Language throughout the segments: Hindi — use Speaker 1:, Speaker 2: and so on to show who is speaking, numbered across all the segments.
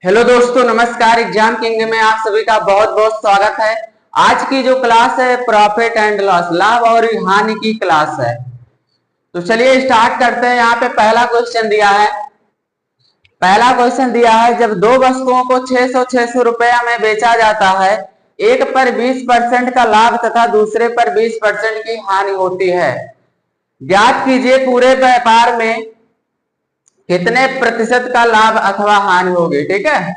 Speaker 1: हेलो दोस्तों, नमस्कार। एग्जाम किंग में आप सभी का बहुत बहुत स्वागत है। आज की जो क्लास है प्रॉफिट एंड लॉस, लाभ और हानि की क्लास है। तो चलिए स्टार्ट करते हैं। यहाँ पे पहला क्वेश्चन दिया है। जब दो वस्तुओं को 600 रुपया में बेचा जाता है, एक पर 20% का लाभ तथा दूसरे पर 20% की हानि होती है। ज्ञात कीजिए पूरे व्यापार में कितने प्रतिशत का लाभ अथवा हानि होगी। ठीक है,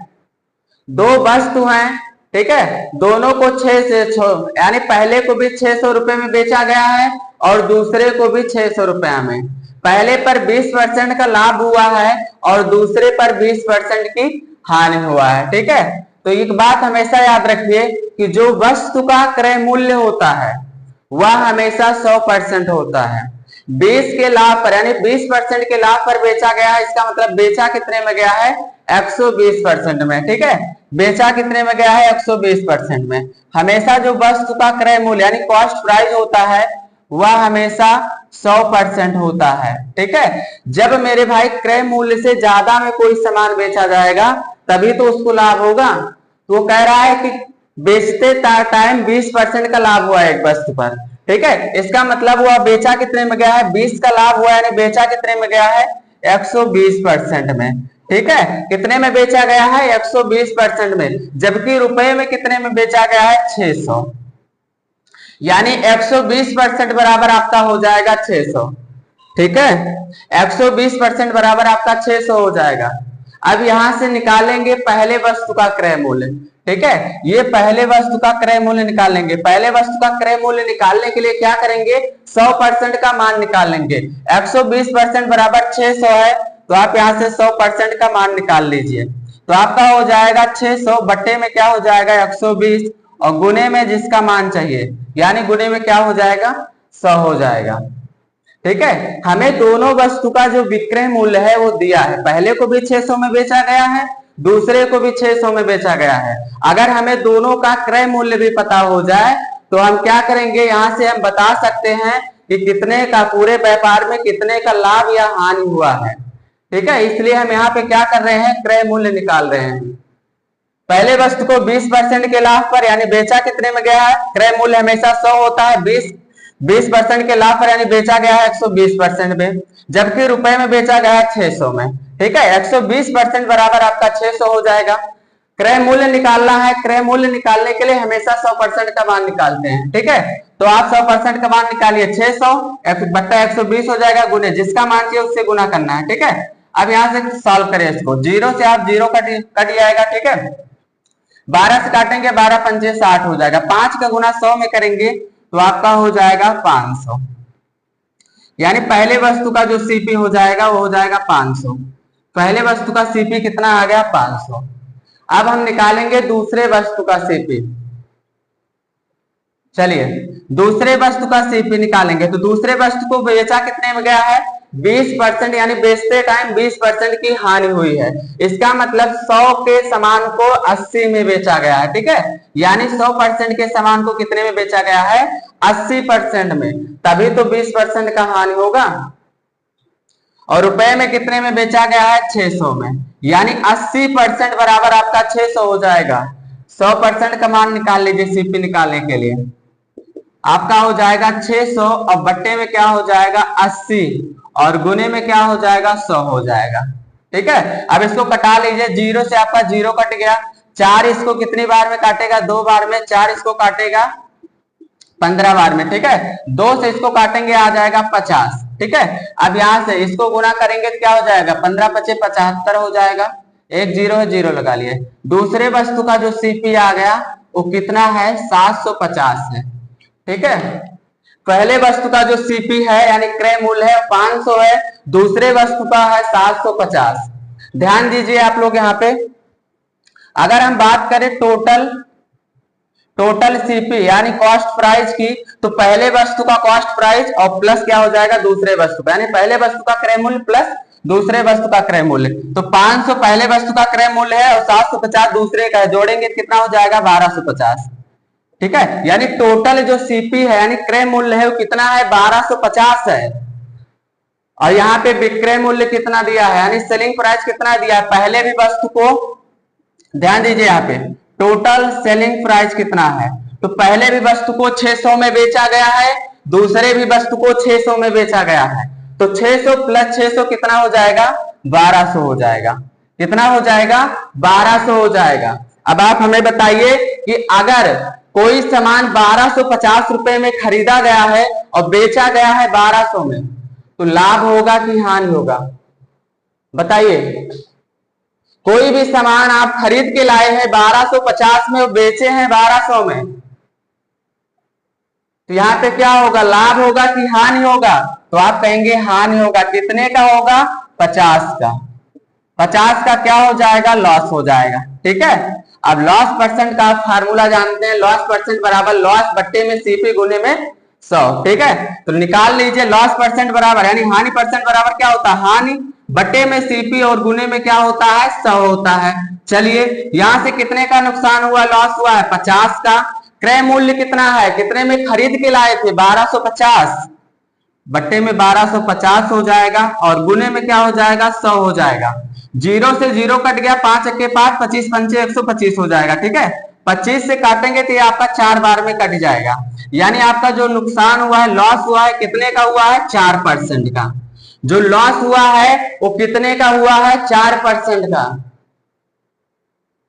Speaker 1: दो वस्तु हैं। ठीक है, दोनों को 6 से यानी पहले को भी 600 रुपए में बेचा गया है और दूसरे को भी 600 रुपया में। पहले पर 20% का लाभ हुआ है और दूसरे पर 20% की हानि हुआ है। ठीक है, तो एक बात हमेशा याद रखिए कि जो वस्तु का क्रय मूल्य होता है वह हमेशा 100% होता है। 20 के लाभ पर यानी 20% के लाभ पर बेचा गया है, इसका मतलब बेचा कितने में गया है? 120% में। ठीक है, बेचा कितने में गया है? 120% में। हमेशा जो वस्तु का क्रय मूल्य यानी कॉस्ट प्राइस होता है वह हमेशा 100% होता है। ठीक है, जब मेरे भाई क्रय मूल्य से ज्यादा में कोई सामान बेचा जाएगा तभी तो उसको लाभ होगा। तो वो कह रहा है कि बेचते टाइम 20% का लाभ हुआ एक वस्तु पर। ठीक है, इसका मतलब हुआ बेचा कितने में गया है? 20 का लाभ हुआ यानी बेचा कितने में गया है? 120% में। ठीक है, कितने में बेचा गया है? 120% में। जबकि रुपए में कितने में बेचा गया है? 600। यानी 120% बराबर आपका हो जाएगा 600। ठीक है, 120% बराबर आपका 600 हो जाएगा। अब यहां से निकालेंगे पहले वस्तु का क्रय मूल्य। ठीक है, ये पहले वस्तु का क्रय मूल्य निकालेंगे। पहले वस्तु का क्रय मूल्य निकालने के लिए क्या करेंगे? 100% का मान निकालेंगे। 120% बराबर 600 है, तो आप यहां से 100% का मान निकाल लीजिए। तो आपका हो जाएगा 600 बट्टे में क्या हो जाएगा? 120 और गुने में जिसका मान चाहिए यानी गुने में क्या हो जाएगा? 100 हो जाएगा। ठीक है, हमें दोनों वस्तु का जो विक्रय मूल्य है वो दिया है। पहले को भी 600 में बेचा गया है, दूसरे को भी 600 में बेचा गया है। अगर हमें दोनों का क्रय मूल्य भी पता हो जाए तो हम क्या करेंगे? यहां से हम बता सकते हैं कि कितने का पूरे व्यापार में कितने का लाभ या हानि हुआ है। ठीक है, इसलिए हम यहाँ पे क्या कर रहे हैं? क्रय मूल्य निकाल रहे हैं। पहले वस्तु को 20% के लाभ पर यानी बेचा कितने में गया है? क्रय मूल्य हमेशा 100 होता है। 20% के लाभ पर यानी बेचा गया है 120% में, जबकि रुपए में बेचा गया है 600 में। ठीक है, 120% बराबर आपका 600 हो जाएगा। क्रय मूल्य निकालना है। क्रय मूल्य निकालने के लिए हमेशा 100% का मान निकालते हैं। ठीक है, तो आप 100% का मान निकालिए। 600 बट्टा 120 हो जाएगा, गुने जिसका मान चाहिए उससे गुना करना है। ठीक है, अब यहां से सॉल्व करें इसको। जीरो से आप जीरो कट जाएगा। ठीक है, 12 से काटेंगे, 12 पंचे 60 हो जाएगा। 5 का गुना 100 में करेंगे तो आपका हो जाएगा 500। यानी पहले वस्तु का जो सीपी हो जाएगा वो हो जाएगा 500। पहले वस्तु का सीपी कितना आ गया? 500। अब हम निकालेंगे दूसरे वस्तु का सीपी। चलिए दूसरे वस्तु का सीपी निकालेंगे। तो दूसरे वस्तु को बेचा कितने में गया है? 20%, यानी बेचते टाइम 20% की हानि हुई है। इसका मतलब 100 के सामान को 80 में बेचा गया है। ठीक है, यानी 100% के सामान को कितने में बेचा गया है? 80% में, तभी तो 20% का हानि होगा। और रुपए में कितने में बेचा गया है? 600 में, यानी 80% बराबर आपका 600 हो जाएगा। 100% का मान निकाल लीजिए सीपी निकालने के लिए। आपका हो जाएगा 600 और बट्टे में क्या हो जाएगा? 80 और गुने में क्या हो जाएगा? 100 हो जाएगा। ठीक है, अब इसको कटा लीजिए। जीरो से आपका जीरो कट गया। 4 इसको कितनी बार में काटेगा? 2 बार में। 4 इसको काटेगा 15 बार में। ठीक है, 2 से इसको काटेंगे आ जाएगा 50। ठीक है, अब यहां से इसको गुना करेंगे तो क्या हो जाएगा? 15 पचे 75 हो जाएगा। एक जीरो है, जीरो लगा लिए। दूसरे वस्तु का जो सीपी आ गया वो कितना है? 750 है। ठीक है, पहले वस्तु का जो सीपी है यानी क्रय मूल्य है 500 है, दूसरे वस्तु का है 750। ध्यान दीजिए आप लोग यहाँ पे, अगर हम बात करें टोटल सीपी यानी कॉस्ट प्राइस की, तो पहले वस्तु का कॉस्ट प्राइस और प्लस क्या हो जाएगा? दूसरे वस्तु का, यानी पहले वस्तु का क्रय मूल्य प्लस दूसरे वस्तु का क्रय मूल्य। तो 500 पहले वस्तु का क्रय मूल्य है और 750 दूसरे का है, जोड़ेंगे तो कितना हो जाएगा? 1250। ठीक है, यानी टोटल जो सीपी है यानी क्रय मूल्य है वो कितना है? 1250 है। और यहाँ पे विक्रय मूल्य कितना दिया है यानी सेलिंग प्राइस कितना दिया है? पहले भी वस्तु को ध्यान दीजिए यहाँ पे टोटल सेलिंग प्राइस कितना है। तो पहले भी वस्तु को 600 में बेचा गया है, दूसरे भी वस्तु को 600 में बेचा गया है। तो 600 प्लस 600 कितना हो जाएगा? 1200 हो जाएगा। कितना हो जाएगा? 1200 हो जाएगा। अब आप हमें बताइए कि अगर कोई सामान 1250 रुपए में खरीदा गया है और बेचा गया है 1200 में, तो लाभ होगा कि हानि होगा? बताइए। कोई भी सामान आप खरीद के लाए हैं 1250 में और बेचे हैं 1200 में, तो यहाँ पे क्या होगा? लाभ होगा कि हानि होगा? तो आप कहेंगे हानि होगा। कितने का होगा? 50 का। 50 का क्या हो जाएगा? लॉस हो जाएगा। ठीक है। अब लॉस परसेंट का आप फार्मूला जानते हैं, लॉस परसेंट बराबर लॉस बट्टे में सीपी गुने में 100। ठीक है, तो निकाल लीजिए लॉस परसेंट बराबर यानी हानि परसेंट बराबर क्या होता है? हानि बट्टे में सीपी और गुने में क्या होता है? 100 होता है। चलिए यहां से कितने का नुकसान हुआ? लॉस हुआ है 50 का। क्रय मूल्य कितना है? कितने में खरीद के लाए थे? 1250। बट्टे में 1250 हो जाएगा और गुने में क्या हो जाएगा? 100 हो जाएगा। जीरो से जीरो कट गया, 5 के 5, 25 पंचे 125 हो जाएगा। ठीक है, 25 से काटेंगे तो ये आपका 4 बार में कट जाएगा। यानी आपका जो नुकसान हुआ है, लॉस हुआ है, कितने का हुआ है? 4% का। जो लॉस हुआ है वो कितने का हुआ है? 4% का।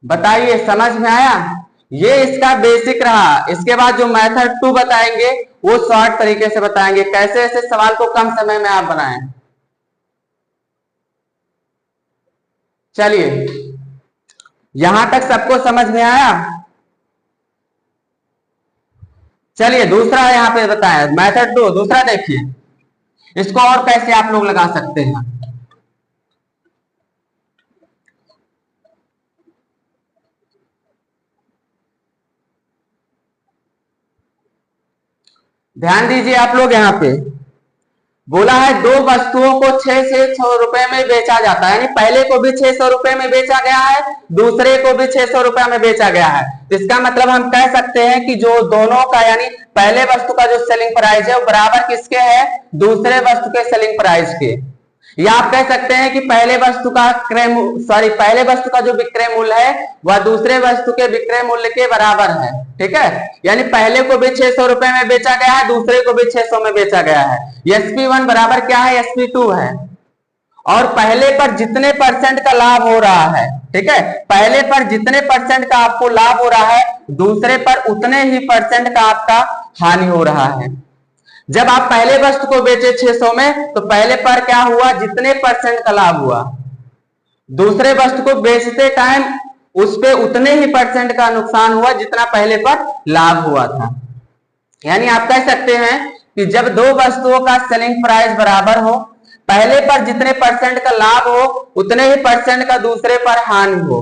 Speaker 1: बताइए समझ में आया? ये इसका बेसिक रहा। इसके बाद जो मेथड 2 बताएंगे वो शॉर्ट तरीके से बताएंगे, कैसे ऐसे सवाल को कम समय में आप बनाएं। चलिए यहां तक सबको समझ में आया? चलिए दूसरा यहाँ पे बताया मेथड 2, दूसरा देखिए इसको और कैसे आप लोग लगा सकते हैं। ध्यान दीजिए आप लोग, यहाँ पे बोला है दो वस्तुओं को 6 से 6 रुपए में बेचा जाता है, यानी पहले को भी 600 रुपए में बेचा गया है, दूसरे को भी 600 रुपए में बेचा गया है। इसका मतलब हम कह सकते हैं कि जो दोनों का यानी पहले वस्तु का जो सेलिंग प्राइस है वो बराबर किसके है? दूसरे वस्तु के सेलिंग प्राइस के। या आप कह सकते हैं कि पहले वस्तु का पहले वस्तु का जो विक्रय मूल्य है वह दूसरे वस्तु के विक्रय मूल्य के बराबर है। ठीक है, यानी पहले को भी 600 रुपए में बेचा गया है, दूसरे को भी 600 में बेचा गया है। SP1 बराबर क्या है? SP2 है। और पहले पर जितने परसेंट का लाभ हो रहा है, ठीक है, पहले पर जितने परसेंट का आपको लाभ हो रहा है, दूसरे पर उतने ही परसेंट का आपका हानि हो रहा है। जब आप पहले वस्तु को बेचे 600 में तो पहले पर क्या हुआ? जितने परसेंट का लाभ हुआ, दूसरे वस्तु को बेचते टाइम उस पे उतने ही परसेंट का नुकसान हुआ जितना पहले पर लाभ हुआ था। यानी आप कह सकते हैं कि जब दो वस्तुओं का सेलिंग प्राइस बराबर हो, पहले पर जितने परसेंट का लाभ हो उतने ही परसेंट का दूसरे पर हानि हो,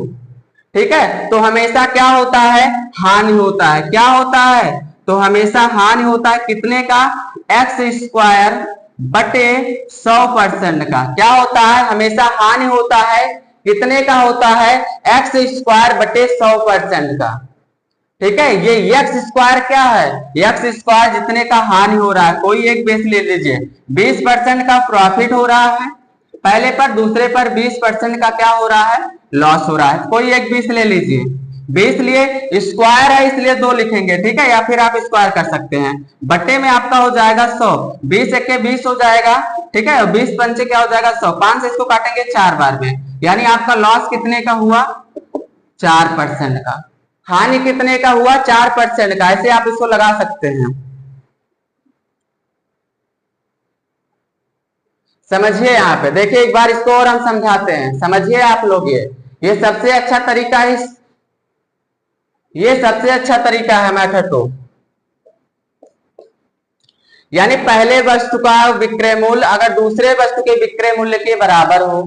Speaker 1: ठीक है, तो हमेशा क्या होता है? हानि होता है। क्या होता है? तो हमेशा हानि होता है। कितने का? x² बटे 100% का। क्या होता है? हमेशा हानि होता है। कितने का होता है? x² बटे 100% का। ठीक है, ये x² क्या है? x² जितने का हानि हो रहा है, कोई एक बेस ले लीजिए, 20% का प्रॉफिट हो रहा है पहले पर, दूसरे पर 20% का क्या हो रहा है? लॉस हो रहा है। कोई एक 20 ले लीजिए, 20 लिए, स्क्वायर है इसलिए 2 लिखेंगे। ठीक है, या फिर आप स्क्वायर कर सकते हैं। बट्टे में आपका हो जाएगा 100, 20 एके 20 हो जाएगा। ठीक है, 20 पंचे क्या हो जाएगा? 100। 5 से इसको काटेंगे 4 बार में, यानी आपका लॉस कितने का हुआ? 4% का। हानि कितने का हुआ? 4% का। ऐसे आप इसको लगा सकते हैं। समझिए यहाँ पे देखिए, एक बार इसको और हम समझाते हैं, समझिए आप लोग। ये सबसे अच्छा तरीका है, ये सबसे अच्छा तरीका है मेथड 2। यानी पहले वस्तु का विक्रय मूल्य अगर दूसरे वस्तु के विक्रय मूल्य के बराबर हो,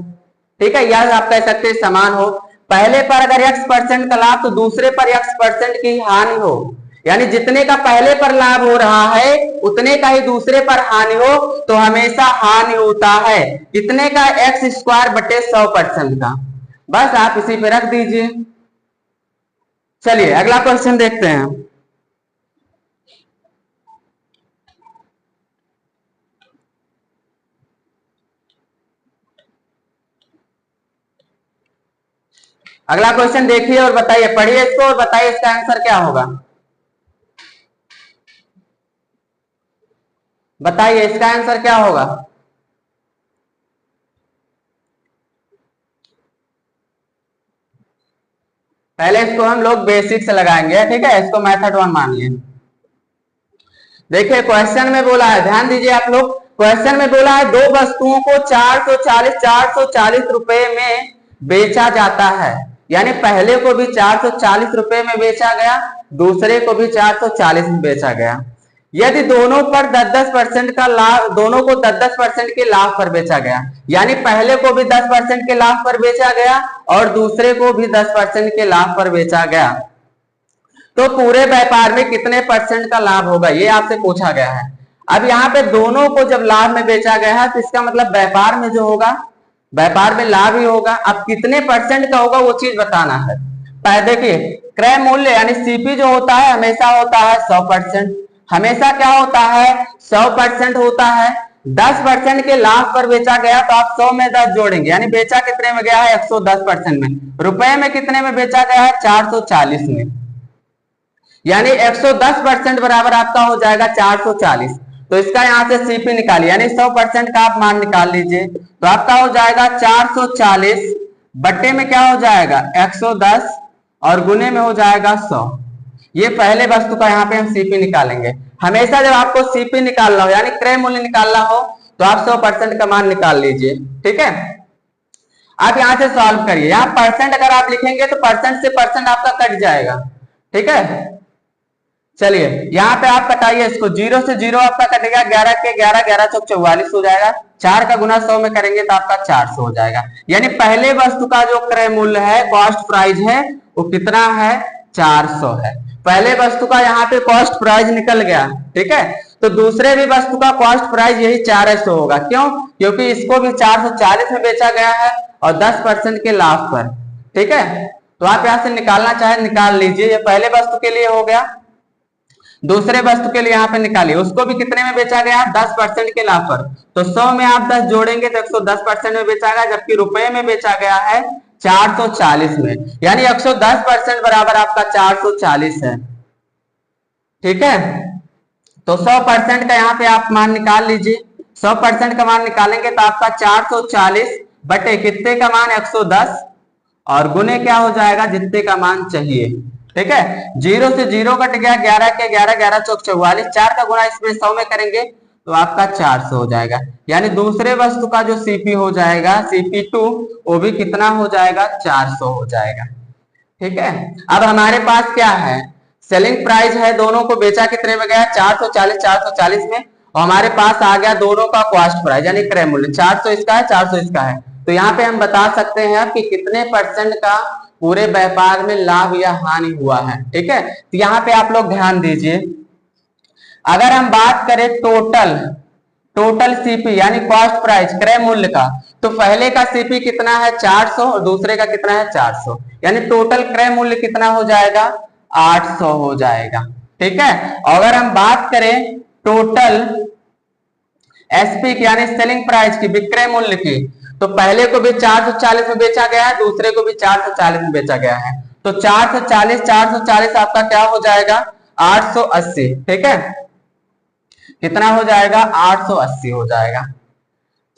Speaker 1: ठीक है, या आप कह सकते हैं समान हो। पहले पर अगर x% का लाभ तो दूसरे पर x% की हानि हो, यानी जितने का पहले पर लाभ हो रहा है उतने का ही दूसरे पर हानि हो, तो हमेशा हानि होता है। कितने का? x² बटे 100% का। बस आप इसी पे रख दीजिए। चलिए अगला क्वेश्चन देखते हैं। अगला क्वेश्चन देखिए और बताइए, पढ़िए इसको और बताइए इसका आंसर क्या होगा। बताइए इसका आंसर क्या होगा। पहले इसको हम लोग बेसिक से लगाएंगे, ठीक है, इसको मेथड 1 मानिए। देखिए क्वेश्चन में बोला है, ध्यान दीजिए आप लोग, क्वेश्चन में बोला है दो वस्तुओं को 440 रुपए में बेचा जाता है, यानी पहले को भी 440 रुपए में बेचा गया, दूसरे को भी 440 में बेचा गया। यदि दोनों पर 10-10% का लाभ, दोनों को 10-10% के लाभ पर बेचा गया, यानी पहले को भी 10% के लाभ पर बेचा गया और दूसरे को भी 10% के लाभ पर बेचा गया, तो पूरे व्यापार में कितने परसेंट का लाभ होगा, ये आपसे पूछा गया है। अब यहाँ पे दोनों को जब लाभ में बेचा गया है तो इसका मतलब व्यापार में जो होगा, व्यापार में लाभ ही होगा। अब कितने परसेंट का होगा वो चीज बताना है। पहले देखिए, क्रय मूल्य यानी सीपी जो होता है हमेशा होता है 100%, हमेशा क्या होता है 100% होता है। 10% के लाभ पर बेचा गया तो आप 100 में 10 जोड़ेंगे, यानी बेचा कितने में गया है 110% में। रुपए में कितने में बेचा गया है 440 में, यानी 110% बराबर आपका हो जाएगा 440। तो इसका यहां से सीपी निकालिए, यानी 100% का आप मान निकाल लीजिए, तो आपका हो जाएगा 440 बट्टे में क्या हो जाएगा 110 और गुने में हो जाएगा 100। ये पहले वस्तु का यहाँ पे हम सीपी निकालेंगे। हमेशा जब आपको सीपी निकालना हो यानी क्रय मूल्य निकालना हो तो आप 100% का मान निकाल लीजिए, ठीक है। आप यहां से सॉल्व करिए, यहाँ परसेंट अगर आप लिखेंगे तो परसेंट से परसेंट आपका कट जाएगा, ठीक है। चलिए यहाँ पे आप कटाइए इसको, 0 से 0 आपका कटेगा, 11 के 11, 11 चौक 44 हो जाएगा, 4 का गुना 100 में करेंगे तो आपका 400 हो जाएगा। यानी पहले वस्तु का जो क्रय मूल्य है, कॉस्ट प्राइस है, वो कितना है 400 है। पहले वस्तु का यहाँ पे कॉस्ट प्राइस निकल गया, ठीक है। तो दूसरे भी वस्तु का कॉस्ट प्राइस यही 400 होगा, क्यों, क्योंकि इसको भी 440 में बेचा गया है और 10% के लाभ पर, ठीक है। तो आप यहाँ से निकालना चाहे निकाल लीजिए, ये पहले वस्तु के लिए हो गया। दूसरे वस्तु के लिए यहाँ पे निकालिए, उसको भी कितने में बेचा गया 10% के लाभ पर, तो 100 में आप 10 जोड़ेंगे तो 110% में बेचा गया, जबकि रुपए में बेचा गया है 440 में, यानी 110% बराबर आपका 440 है, ठीक है। तो 100% का यहाँ पे आप मान निकाल लीजिए, 100% का मान निकालेंगे तो आपका 440 बटे कितने का मान 110 और गुने क्या हो जाएगा जितने का मान चाहिए, ठीक है। 0 से 0 कट गया, 11 के 11, 11 चौक 44, 4 का गुणा इसमें 100 में करेंगे तो आपका 400 हो जाएगा। यानी दूसरे वस्तु का जो सीपी हो जाएगा CP2 वो भी कितना हो जाएगा 400 हो जाएगा, ठीक है। अब हमारे पास क्या है, सेलिंग प्राइस है, दोनों को बेचा कितने में गया 440 में, और हमारे पास आ गया दोनों का कॉस्ट प्राइस यानी क्रय मूल्य 400 इसका है 400 इसका है। तो यहाँ पे हम बता सकते हैं कि कितने परसेंट का पूरे व्यापार में लाभ या हानि हुआ है, ठीक है। तो यहाँ पे आप लोग ध्यान दीजिए, अगर हम बात करें टोटल सीपी यानी कॉस्ट प्राइस क्रय मूल्य का, तो पहले का सीपी कितना है 400 और दूसरे का कितना है 400, यानी टोटल क्रय मूल्य कितना हो जाएगा 800 हो जाएगा, ठीक है। अगर हम बात करें टोटल एसपी की यानी सेलिंग प्राइस की, विक्रय मूल्य की, तो पहले को भी 440 में बेचा गया है, दूसरे को भी 440 में बेचा गया है, तो 440 आपका क्या हो जाएगा 880, ठीक है। कितना हो जाएगा 880 हो जाएगा।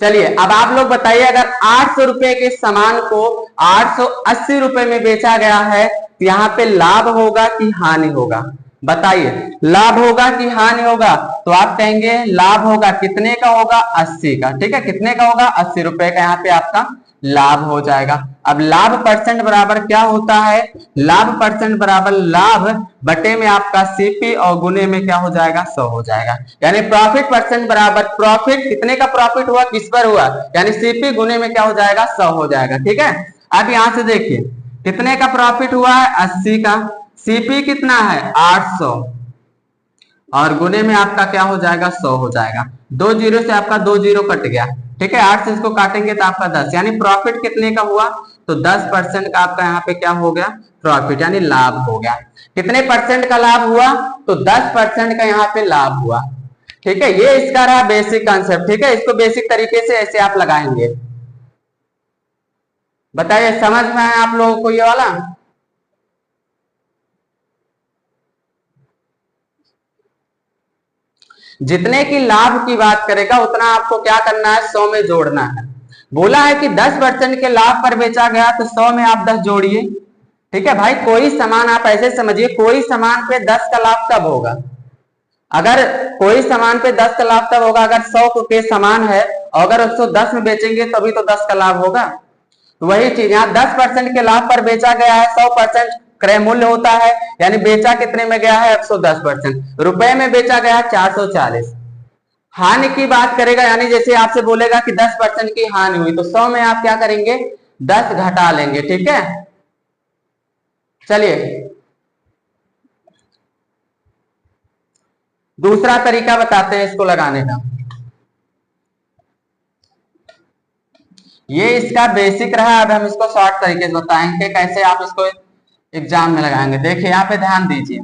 Speaker 1: चलिए अब आप लोग बताइए, अगर 800 रुपए के सामान को 880 रुपए में बेचा गया है तो यहाँ पे लाभ होगा कि हानि होगा, बताइए लाभ होगा कि हानि होगा। तो आप कहेंगे लाभ होगा, कितने का होगा 80 का, ठीक है। कितने का होगा 80 रुपए का यहाँ पे आपका लाभ हो जाएगा। अब लाभ परसेंट बराबर क्या होता है, लाभ परसेंट बराबर लाभ बटे में आपका सीपी और गुने में क्या हो जाएगा 100 हो जाएगा, यानी प्रॉफिट परसेंट बराबर प्रॉफिट, कितने का प्रॉफिट हुआ किस पर हुआ, यानी सीपी गुने में क्या हो जाएगा 100 हो जाएगा, ठीक है। अब यहां से देखिए कितने का प्रॉफिट हुआ है 80 का, सीपी कितना है 800 और गुने में आपका क्या हो जाएगा 100 हो जाएगा। 2 जीरो से आपका 2 जीरो कट गया, ठीक है। 8 से इसको काटेंगे तो आपका 10, यानी प्रॉफिट कितने का हुआ, तो 10% का आपका यहाँ पे क्या हो गया प्रॉफिट यानी लाभ हो गया। कितने परसेंट का लाभ हुआ, तो 10% का यहाँ पे लाभ हुआ, ठीक है। ये इसका रहा बेसिक कॉन्सेप्ट, ठीक है। इसको बेसिक तरीके से ऐसे आप लगाएंगे। बताइए समझ में है आप लोगों को ये वाला? जितने की लाभ की बात करेगा उतना आपको क्या करना है, 100 में जोड़ना है। बोला है कि 10% के लाभ पर बेचा गया तो 100 में आप 10 जोड़िए। ठीक है भाई, कोई सामान आप ऐसे समझिए, कोई सामान पे 10 का लाभ तब होगा, अगर कोई सामान पे 10 का लाभ तब होगा अगर 100 के सामान है और अगर उसको 10 में बेचेंगे तभी तो 10 का लाभ होगा। तो वही चीज यहाँ 10% के लाभ पर बेचा गया है, 100% क्रय मूल्य होता है, यानी बेचा कितने में गया है, 110%, रुपए में बेचा गया है 440। हानि की बात करेगा, यानी जैसे आपसे बोलेगा कि 10% की हानि हुई तो 100 में आप क्या करेंगे, 10 घटा लेंगे। ठीक है, चलिए दूसरा तरीका बताते हैं इसको लगाने का। ये इसका बेसिक रहा, अब हम इसको शॉर्ट तरीके से बताएंगे कैसे आप इसको एग्जाम में लगाएंगे। देखिए यहाँ पे ध्यान दीजिए,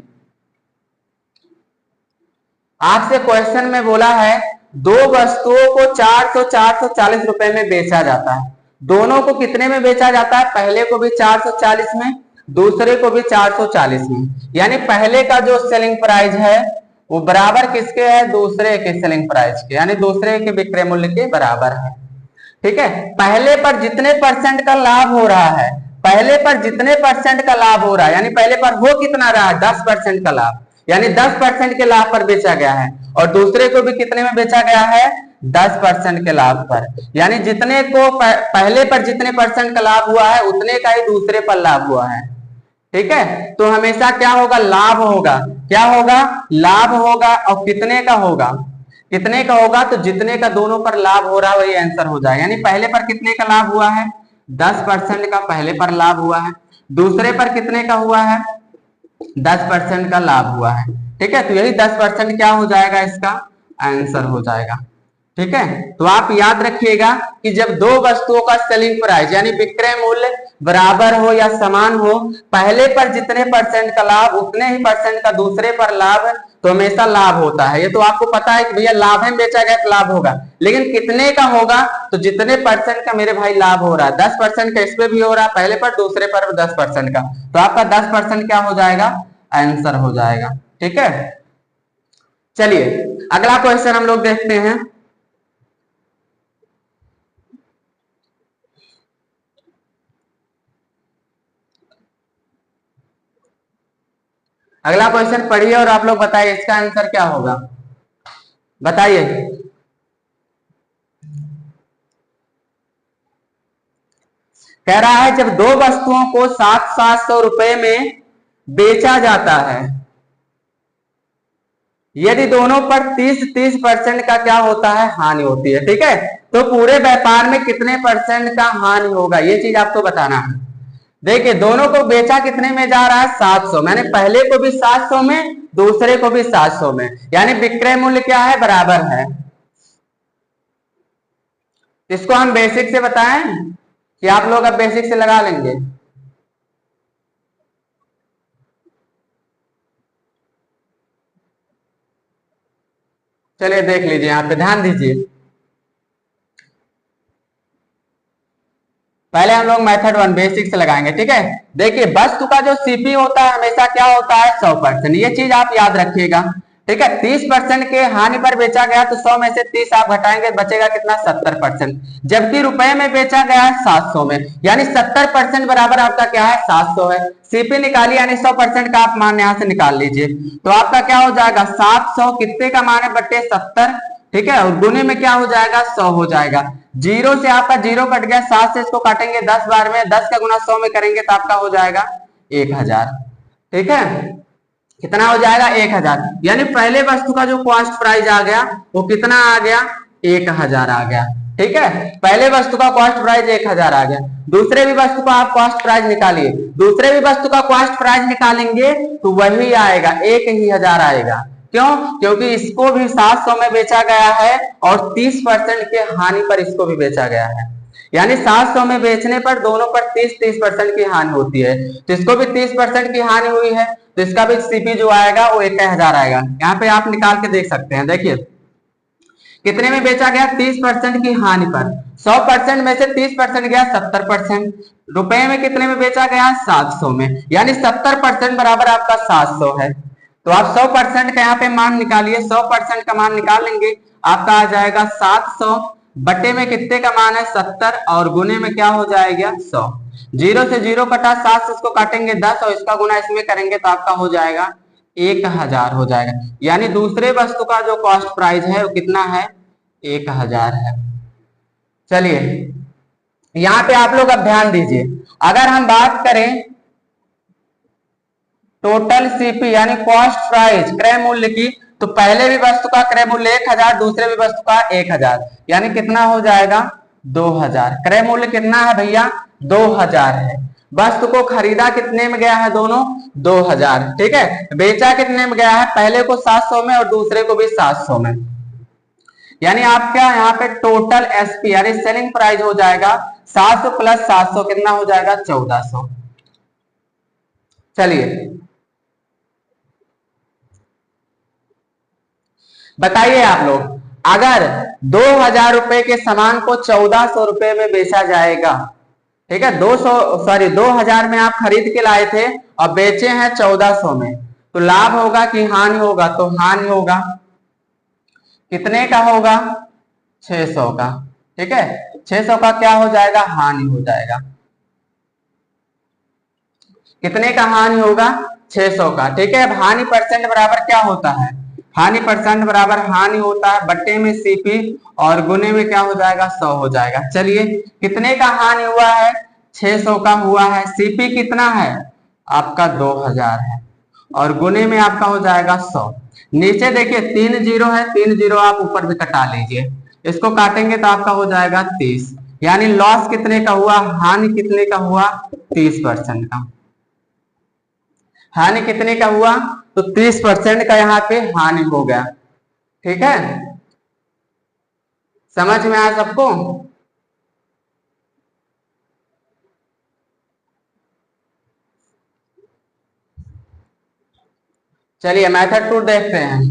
Speaker 1: आपसे क्वेश्चन में बोला है दो वस्तुओं को 440 रुपए में बेचा जाता है। दोनों को कितने में बेचा जाता है, पहले को भी 440 में, दूसरे को भी 440 में, यानी पहले का जो सेलिंग प्राइस है वो बराबर किसके है, दूसरे के सेलिंग प्राइस के, यानी दूसरे के विक्रय मूल्य के बराबर है। ठीक है, पहले पर जितने परसेंट का लाभ हो रहा है, पहले पर जितने परसेंट का लाभ हो रहा है, यानी पहले पर हो कितना रहा है, 10% का लाभ, यानी 10% के लाभ पर बेचा गया है, और दूसरे को भी कितने में बेचा गया है, 10% के लाभ पर, यानी जितने को पहले पर जितने परसेंट का लाभ हुआ है उतने का ही दूसरे पर लाभ हुआ है। ठीक है, तो हमेशा क्या होगा, लाभ होगा, क्या होगा, लाभ होगा, और कितने का होगा, कितने का होगा, तो जितने का दोनों पर लाभ हो रहा है वही आंसर हो जाएगा। यानी पहले पर कितने का लाभ हुआ है, 10% का पहले पर लाभ हुआ है, दूसरे पर कितने का हुआ है, 10% का लाभ हुआ है। ठीक है, तो यही 10% क्या हो जाएगा, इसका आंसर हो जाएगा। ठीक है, तो आप याद रखिएगा कि जब दो वस्तुओं का सेलिंग प्राइस यानी विक्रय मूल्य बराबर हो या समान हो, पहले पर जितने परसेंट का लाभ उतने ही परसेंट का दूसरे पर लाभ, तो हमेशा लाभ होता है। ये तो आपको पता है कि भैया लाभ में बेचा गया तो लाभ होगा, लेकिन कितने का होगा, तो जितने परसेंट का मेरे भाई लाभ हो रहा है, 10% का इस पे भी हो रहा है पहले पर, दूसरे पर 10% का, तो आपका 10% क्या हो जाएगा, आंसर हो जाएगा। ठीक है, चलिए अगला क्वेश्चन हम लोग देखते हैं। अगला क्वेश्चन पढ़िए और आप लोग बताइए इसका आंसर क्या होगा, बताइए। कह रहा है जब दो वस्तुओं को 700 रुपए में बेचा जाता है, यदि दोनों पर 30% का क्या होता है, हानि होती है। ठीक है, तो पूरे व्यापार में कितने परसेंट का हानि होगा, ये चीज आपको बताना है। देखिए दोनों को बेचा कितने में जा रहा है, 700, मैंने पहले को भी 700 में, दूसरे को भी 700 में, यानी विक्रय मूल्य क्या है, बराबर है। इसको हम बेसिक से बताएं कि आप लोग अब बेसिक से लगा लेंगे। चलिए देख लीजिए, यहाँ पे ध्यान दीजिए। पहले हम लोग मेथड 1 बेसिक से लगाएंगे। ठीक है, देखिए वस्तु का जो सीपी होता है हमेशा क्या होता है, 100%, ये चीज आप याद रखिएगा। ठीक है, 30% के हानि पर बेचा गया तो 100 में से 30 आप घटाएंगे, बचेगा कितना, 70%, जबकि रुपए में बेचा गया है 700 में, यानी 70% बराबर आपका क्या है, 700 है। सीपी निकालिए, यानी 100% का आप मान यहाँ से निकाल लीजिए, तो आपका क्या हो जाएगा, 700 कितने का मान है, बट्टे 70। ठीक है, और गुने में क्या हो जाएगा, 100 हो जाएगा। जीरो से आपका जीरो कट गया, 7 से इसको काटेंगे 10 बार में, 10 का गुना 100 में करेंगे तो आपका हो जाएगा 1000। ठीक है, कितना हो जाएगा, 1000, यानी पहले वस्तु का जो कॉस्ट प्राइस आ गया वो कितना आ गया, 1000 आ गया। ठीक है, पहले वस्तु का कॉस्ट प्राइस 1000 आ गया, दूसरे भी वस्तु का आप कॉस्ट प्राइस निकालिए, दूसरे भी वस्तु का कॉस्ट प्राइस निकालेंगे तो वही आएगा, 1000 आएगा। क्यों, क्योंकि इसको भी 700 में बेचा गया है और 30% के हानि पर इसको भी बेचा गया है, यानी 700 में बेचने पर दोनों पर 30% की हानि होती है, तो इसको भी 30% की हानि हुई है, तो इसका भी सीपी जो आएगा वो 1000 आएगा। यहाँ पे आप निकाल के देख सकते हैं, देखिए कितने में बेचा गया, 30% की हानि पर, 100% में से 30% गया 70%। रुपए में कितने में बेचा गया? 700 में, यानी 70% बराबर आपका 700 है। तो आप 100% का यहाँ पे मान निकालिए, 100% का मान निकाल लेंगे, आपका आ जाएगा 700 बटे में कितने का मान है? 70, और गुने में क्या हो जाएगा? 100। 0 से 0 कटा, 7 से इसको काटेंगे 10 और इसका गुना इसमें करेंगे तो आपका हो जाएगा 1000 हो जाएगा। यानी दूसरे वस्तु का जो कॉस्ट प्राइस है वो कितना है? 1000 है। चलिए यहां पे आप लोग अब ध्यान दीजिए, अगर हम बात करें टोटल सीपी यानी कॉस्ट प्राइस क्रय मूल्य की, तो पहले भी वस्तु का क्रय मूल्य 1000, दूसरे भी वस्तु का 1000, यानी कितना हो जाएगा? 2000। क्रय मूल्य कितना है भैया? 2000 है। वस्तु को खरीदा कितने में गया है? दोनों 2000, ठीक है। बेचा कितने में गया है? पहले को 700 में और दूसरे को भी 700 में, यानी आपका यहाँ पे टोटल एसपी यानी सेलिंग प्राइस हो जाएगा 700 प्लस 700 कितना हो जाएगा? 1400। चलिए बताइए आप लोग, अगर 2000 रुपए के सामान को 1400 रुपए में बेचा जाएगा, ठीक है, 2000 में आप खरीद के लाए थे और बेचे हैं 1400 में, तो लाभ होगा कि हानि होगा? तो हानि होगा। कितने का होगा? 600 का, ठीक है। 600 का क्या हो जाएगा? हानि हो जाएगा। कितने का हानि होगा? 600 का, ठीक है। अब हानि परसेंट बराबर क्या होता है? हानि परसेंट बराबर हानि होता है बट्टे में सीपी और गुने में क्या हो जाएगा? 100 हो जाएगा। चलिए कितने का हानि हुआ है? 600 का हुआ है। सीपी कितना है? आपका 2000 है और गुने में आपका हो जाएगा 100। नीचे देखिए 3 जीरो है, 3 जीरो आप ऊपर भी कटा लीजिए, इसको काटेंगे तो आपका हो जाएगा 30, यानी लॉस कितने का हुआ? हानि कितने का हुआ? 30% का। हानि कितने का हुआ? तो 30% का यहाँ पे हानि हो गया, ठीक है। समझ में आया सबको? चलिए मेथड 2 देखते हैं।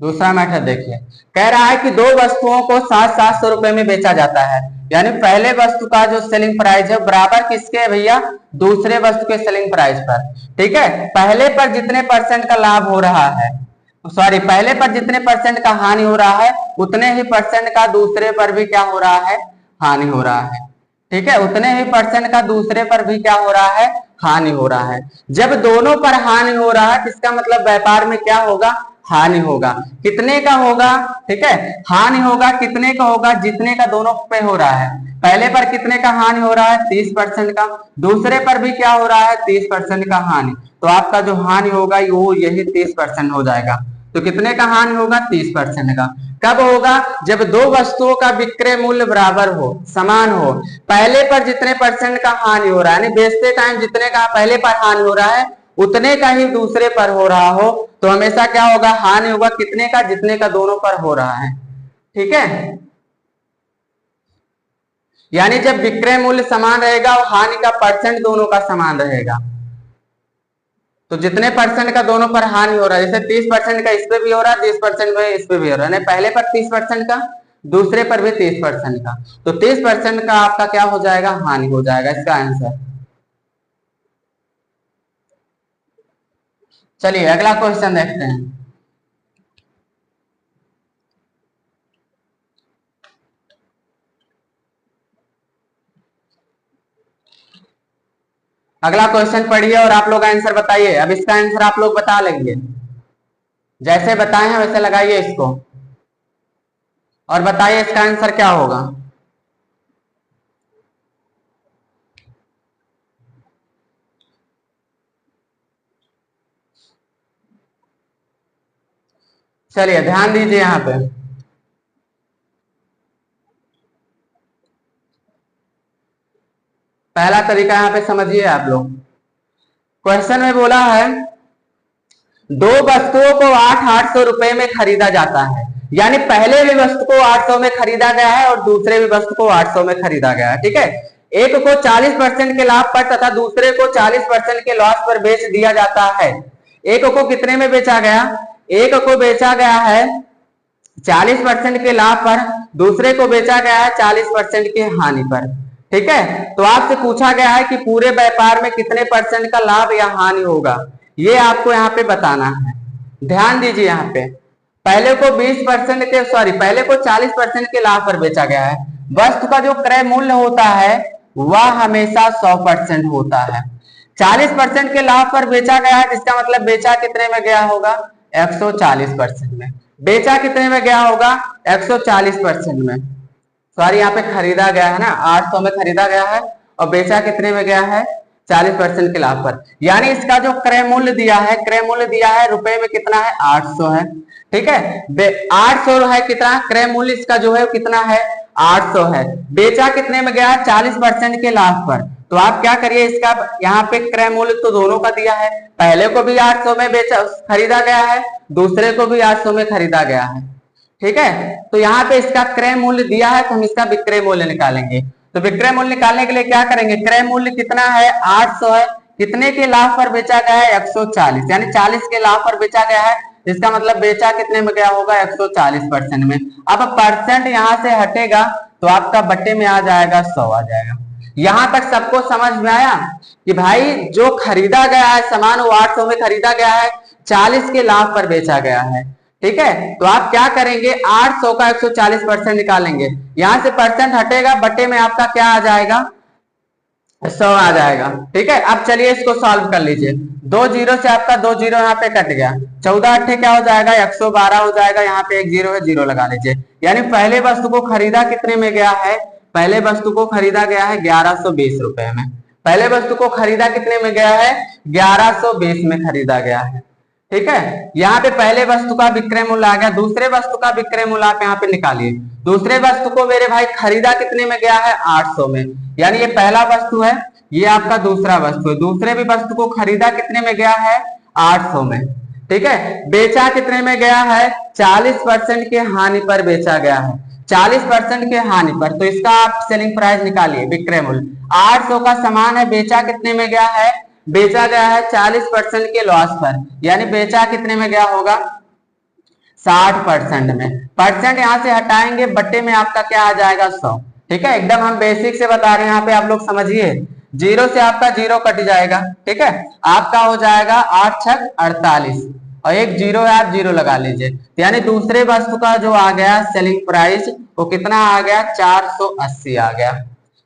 Speaker 1: दूसरा मेथड देखिए, कह रहा है कि दो वस्तुओं को 700 रुपए में बेचा जाता है, यानी पहले वस्तु का जो सेलिंग प्राइस है बराबर किसके है भैया? दूसरे वस्तु के सेलिंग प्राइस पर, ठीक है। पहले पर जितने परसेंट का लाभ हो रहा है, सॉरी, पहले पर जितने परसेंट का हानि हो रहा है उतने ही परसेंट का दूसरे पर भी क्या हो रहा है? हानि हो रहा है, ठीक है। उतने ही परसेंट का दूसरे पर भी क्या हो रहा है? हानि हो रहा है। जब दोनों पर हानि हो रहा है इसका मतलब व्यापार में क्या होगा? हानि होगा। कितने का होगा? ठीक है, हानि होगा। कितने का होगा? जितने का दोनों पे हो रहा है। पहले पर कितने का हानि हो रहा है? 30% का। दूसरे पर भी क्या हो रहा है? 30% का हानि। तो आपका जो हानि होगा वो यही 30% हो जाएगा। तो कितने का हानि होगा? 30% का। कब होगा? जब दो वस्तुओं का विक्रय मूल्य बराबर हो, समान हो। पहले पर जितने परसेंट का हानि हो रहा है, यानी बेचते टाइम जितने का पहले पर हानि हो रहा है उतने का ही दूसरे पर हो रहा हो, तो हमेशा क्या होगा? हानि होगा। कितने का? जितने का दोनों पर हो रहा है, ठीक है। यानी जब विक्रय मूल्य समान रहेगा और हानि का परसेंट दोनों का समान रहेगा, तो जितने परसेंट का दोनों पर हानि हो रहा है, जैसे 30% का इस पे भी हो रहा है, 30% में इस पे भी हो रहा है, पहले पर 30% का, दूसरे पर भी 30% का, तो 30% का आपका क्या हो जाएगा? हानि हो जाएगा। इसका आंसर। चलिए अगला क्वेश्चन देखते हैं। अगला क्वेश्चन पढ़िए और आप लोग आंसर बताइए। अब इसका आंसर आप लोग बता लेंगे, जैसे बताए हैं वैसे लगाइए इसको और बताइए इसका आंसर क्या होगा। चलिए ध्यान दीजिए यहाँ पे, पहला तरीका यहाँ पे समझिए आप लोग। क्वेश्चन में बोला है दो वस्तुओं को 800 रुपए में खरीदा जाता है, यानी पहले भी वस्तु को 800 में खरीदा गया है और दूसरे भी वस्तु को 800 में खरीदा गया है। ठीक है, एक को 40% के लाभ पर तथा दूसरे को 40% के लॉस पर बेच दिया जाता है। एक को कितने में बेचा गया? एक को बेचा गया है 40% के लाभ पर, दूसरे को बेचा गया है 40% की हानि पर। ठीक है, तो आपसे पूछा गया है कि पूरे व्यापार में कितने परसेंट का लाभ या हानि होगा, ये आपको यहाँ पे बताना है। ध्यान दीजिए, यहाँ पे पहले को 20% के पहले को 40% के लाभ पर बेचा गया है। वस्तु का जो क्रय मूल्य होता है वह हमेशा 100% होता है। 40% के लाभ पर बेचा गया है, जिसका मतलब बेचा कितने में गया होगा? 140% में। बेचा कितने में गया होगा? 140% में। यहाँ पे खरीदा गया है ना, 800 में खरीदा गया है और बेचा कितने में गया है? 40% के लाभ पर। यानी इसका जो क्रय मूल्य दिया है, क्रय मूल्य दिया है रुपए में कितना है? 800 है। ठीक है, 800 है कितना क्रय मूल्य इसका जो है कितना है? 800 है। बेचा कितने में गया है? 40% के लाभ पर। तो आप क्या करिए, इसका यहाँ पे क्रय मूल्य तो दोनों का दिया है, पहले को भी 800 में बेचा खरीदा गया है, दूसरे को भी 800 में खरीदा गया है। ठीक है, तो यहाँ पे इसका क्रय मूल्य दिया है तो हम इसका विक्रय मूल्य निकालेंगे। तो विक्रय मूल्य निकालने के लिए क्या करेंगे? क्रय मूल्य कितना है? 800 है। कितने के लाभ पर बेचा गया है? 140, यानी 40 के लाभ पर बेचा गया है, इसका मतलब बेचा कितने में गया होगा? 140% में। अब परसेंट यहां से हटेगा तो आपका बट्टे में आ जाएगा 100 आ जाएगा। यहां तक सबको समझ में आया कि भाई जो खरीदा गया है सामान वो 800 में खरीदा गया है, 40 के लाभ पर बेचा गया है। ठीक है, तो आप क्या करेंगे? 800 का 140% निकालेंगे, यहां से परसेंट हटेगा, बट्टे में आपका क्या आ जाएगा? 100 आ जाएगा। ठीक है, अब चलिए इसको सॉल्व कर लीजिए। 2 जीरो से आपका 2 जीरो यहाँ पे कट गया, 14 अट्ठे क्या हो जाएगा? 112 हो जाएगा। यहाँ पे एक जीरो है, जीरो लगा लीजिए। यानी पहले वस्तु को खरीदा कितने में गया है? पहले वस्तु को खरीदा गया है 1120 रुपए में। पहले वस्तु को खरीदा कितने में गया है? 1120 में खरीदा गया है। ठीक है, यहाँ पे पहले वस्तु का विक्रय मूल्य आ गया, दूसरे वस्तु का विक्रय मूल्य आप यहाँ पे निकालिए। दूसरे वस्तु को मेरे भाई खरीदा कितने में गया है? 800 में। यानी ये पहला वस्तु है, ये आपका दूसरा वस्तु है। दूसरे भी वस्तु को खरीदा कितने में गया है? 800 में। ठीक है, बेचा कितने में गया है? 40% के हानि पर बेचा गया है। 40% के हानि पर, तो इसका आप सेलिंग प्राइस निकालिए, विक्रय मूल्य। 800 का सामान है, बेचा कितने में गया है? बेचा गया है 40% के लॉस पर, यानी बेचा कितने में गया होगा? 60% में। परसेंट यहां से हटाएंगे, बट्टे में आपका क्या आ जाएगा? 100। ठीक है, एकदम हम बेसिक से बता रहे हैं, यहाँ पे आप लोग समझिए। जीरो से आपका जीरो कट जाएगा। ठीक है, आपका हो जाएगा 8 छक 48 और एक जीरो है, आप जीरो लगा लीजिए। यानी दूसरे वस्तु का जो आ गया सेलिंग प्राइस वो कितना आ गया? 480 आ गया।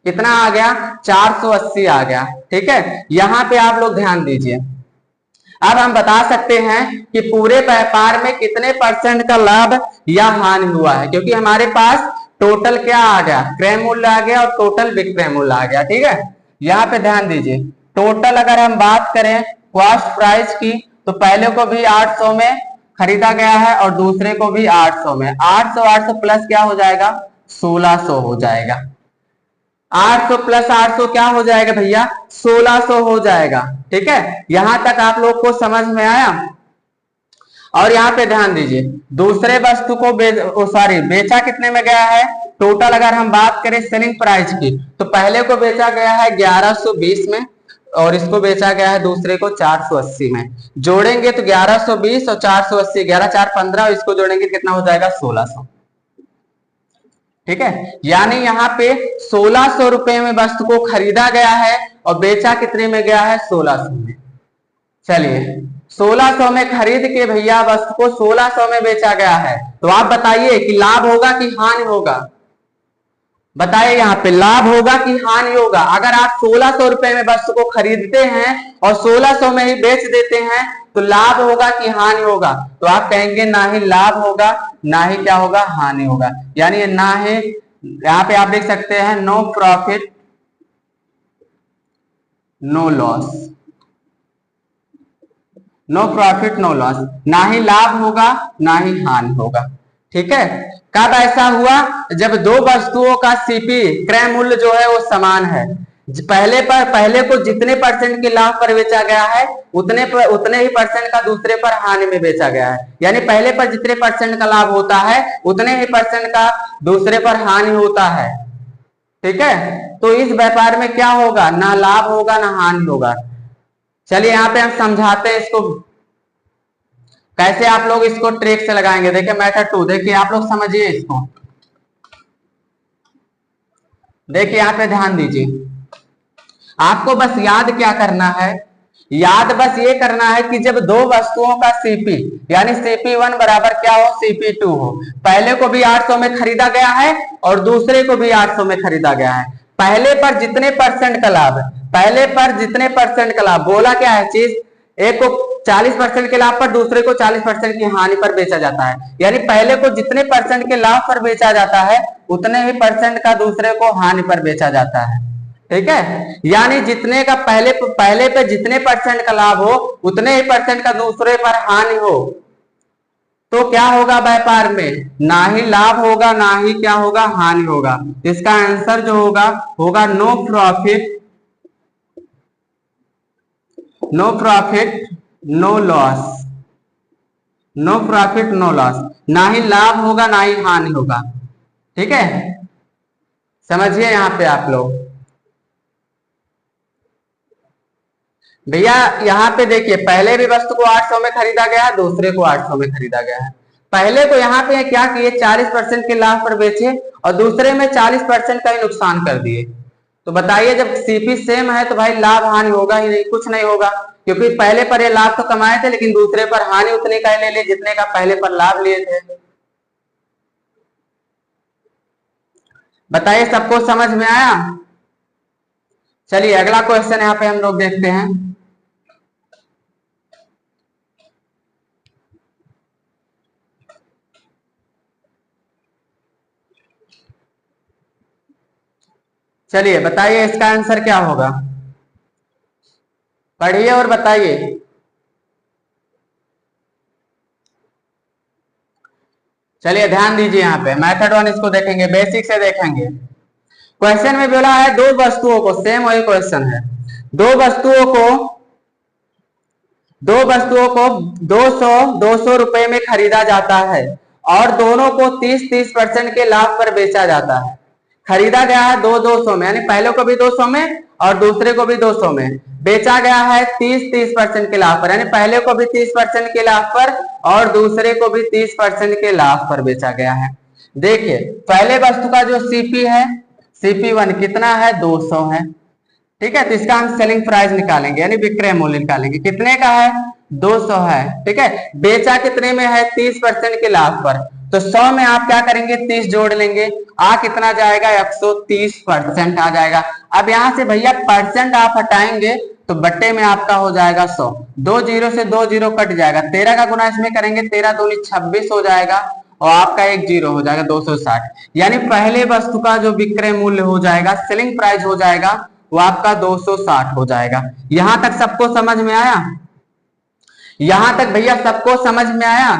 Speaker 1: कितना आ गया? 480 आ गया। ठीक है, यहाँ पे आप लोग ध्यान दीजिए। अब हम बता सकते हैं कि पूरे व्यापार में कितने परसेंट का लाभ या हानि हुआ है, क्योंकि हमारे पास टोटल क्या आ गया? क्रय मूल्य आ गया और टोटल विक्रय मूल्य आ गया। ठीक है, यहाँ पे ध्यान दीजिए। टोटल अगर हम बात करें कॉस्ट प्राइस की, तो पहले को भी 800 में खरीदा गया है और दूसरे को भी 800 में। 800 प्लस क्या हो जाएगा? 1600 हो जाएगा। 800 प्लस 800 क्या हो जाएगा भैया? 1600 हो जाएगा। ठीक है, यहां तक आप लोग को समझ में आया? और यहाँ पे ध्यान दीजिए, दूसरे वस्तु को बेचा कितने में गया है? टोटल अगर हम बात करें सेलिंग प्राइस की, तो पहले को बेचा गया है 1120 में और इसको बेचा गया है दूसरे को 480 में। जोड़ेंगे तो 1120 और 480, 11 4 15, इसको जोड़ेंगे कितना हो जाएगा? 1600। ठीक है, यानी यहाँ पे 1600 रुपए में वस्तु को खरीदा गया है और बेचा कितने में गया है? 1600 में। चलिए, 1600 में खरीद के भैया वस्तु को 1600 में बेचा गया है, तो आप बताइए कि लाभ होगा कि हानि होगा? बताइए, यहाँ पे लाभ होगा कि हानि होगा? अगर आप 1600 रुपए में वस्तु को खरीदते हैं और 1600 में ही बेच देते हैं तो लाभ होगा कि हानि होगा? तो आप कहेंगे ना ही लाभ होगा ना ही क्या होगा? हानि होगा। यानी ना ही, यहाँ पे आप देख सकते हैं no profit no loss, no profit no loss, ना ही लाभ होगा ना ही हानि होगा। ठीक है, कब ऐसा हुआ? जब दो वस्तुओं का सीपी क्रय मूल्य जो है वो समान है। पहले को जितने परसेंट के लाभ पर बेचा गया है उतने ही परसेंट का दूसरे पर हानि में बेचा गया है। यानी पहले पर जितने परसेंट का लाभ होता है उतने ही परसेंट का दूसरे पर हानि होता है। ठीक है, तो इस व्यापार में क्या होगा, ना लाभ होगा ना हानि होगा। चलिए यहाँ पे हम समझाते हैं इसको कैसे आप लोग इसको ट्रिक से लगाएंगे। देखिए मेथड 2, देखिए आप लोग समझिए इसको। देखिए यहाँ पे ध्यान दीजिए, आपको बस याद क्या करना है, याद बस ये करना है कि जब दो वस्तुओं का सीपी यानी CP1 बराबर क्या हो, CP2 हो, पहले को भी 800 में खरीदा गया है और दूसरे को भी 800 में खरीदा गया है, पहले पर जितने परसेंट का लाभ, पहले पर जितने परसेंट का लाभ, बोला क्या है चीज, एक को 40% के लाभ पर दूसरे को 40% की हानि पर बेचा जाता है। यानी पहले को जितने परसेंट के लाभ पर बेचा जाता है उतने ही परसेंट का दूसरे को हानि पर बेचा जाता है। ठीक है, यानी जितने का पहले पे जितने परसेंट का लाभ हो उतने ही परसेंट का दूसरे पर हानि हो, तो क्या होगा व्यापार में, ना ही लाभ होगा ना ही क्या होगा, हानि होगा। इसका आंसर जो होगा no profit no loss, no profit no loss, ना ही लाभ होगा ना ही हानि होगा। ठीक है, समझिए यहां पे आप लोग। भैया यहाँ पे देखिए, पहले भी वस्तु को 800 में खरीदा गया है, दूसरे को 800 में खरीदा गया है। पहले को यहाँ पे क्या किए, 40% के लाभ पर बेचे और दूसरे में 40% का ही नुकसान कर दिए। तो बताइए जब सीपी सेम है तो भाई लाभ हानि होगा ही नहीं, कुछ नहीं होगा, क्योंकि पहले पर ये लाभ तो कमाए थे लेकिन दूसरे पर हानि उतने का ले लिए जितने का पहले पर लाभ लिए थे। बताइए सबको समझ में आया। चलिए अगला क्वेश्चन यहाँ पे हम लोग देखते हैं। चलिए बताइए इसका आंसर क्या होगा, पढ़िए और बताइए। चलिए ध्यान दीजिए, यहाँ पे मेथड 1 इसको देखेंगे, बेसिक से देखेंगे। क्वेश्चन में बोला है दो वस्तुओं को, सेम वही क्वेश्चन है, दो वस्तुओं को 200 रुपए में खरीदा जाता है और दोनों को 30% के लाभ पर बेचा जाता है। खरीदा गया है 200 में, यानी पहले को भी 200 में और दूसरे को भी 200 में, बेचा गया है 30% के लाभ पर, यानी पहले को भी 30% के लाभ पर और दूसरे को भी 30% के लाभ पर बेचा गया है। देखिए पहले वस्तु का जो सीपी है, CP1 कितना है, 200 है। ठीक है, तो इसका हम सेलिंग प्राइस निकालेंगे यानी विक्रय मूल्य निकालेंगे, कितने का है, 200 है। ठीक है, बेचा कितने में है, 30% के लाभ पर, तो 100 में आप क्या करेंगे, 30 जोड़ लेंगे, कितना जाएगा, 130% आ जाएगा। अब यहां से भैया परसेंट आप हटाएंगे तो बट्टे में आपका हो जाएगा 100, 2 जीरो से 2 जीरो कट जाएगा, 13 का गुना इसमें करेंगे, 13 दूनी 26 हो जाएगा और आपका एक जीरो हो जाएगा, 260। यानी पहले वस्तु का जो विक्रय मूल्य हो जाएगा, सेलिंग प्राइस हो जाएगा, वो आपका 260 हो जाएगा। यहां तक सबको समझ में आया, यहां तक भैया सबको समझ में आया।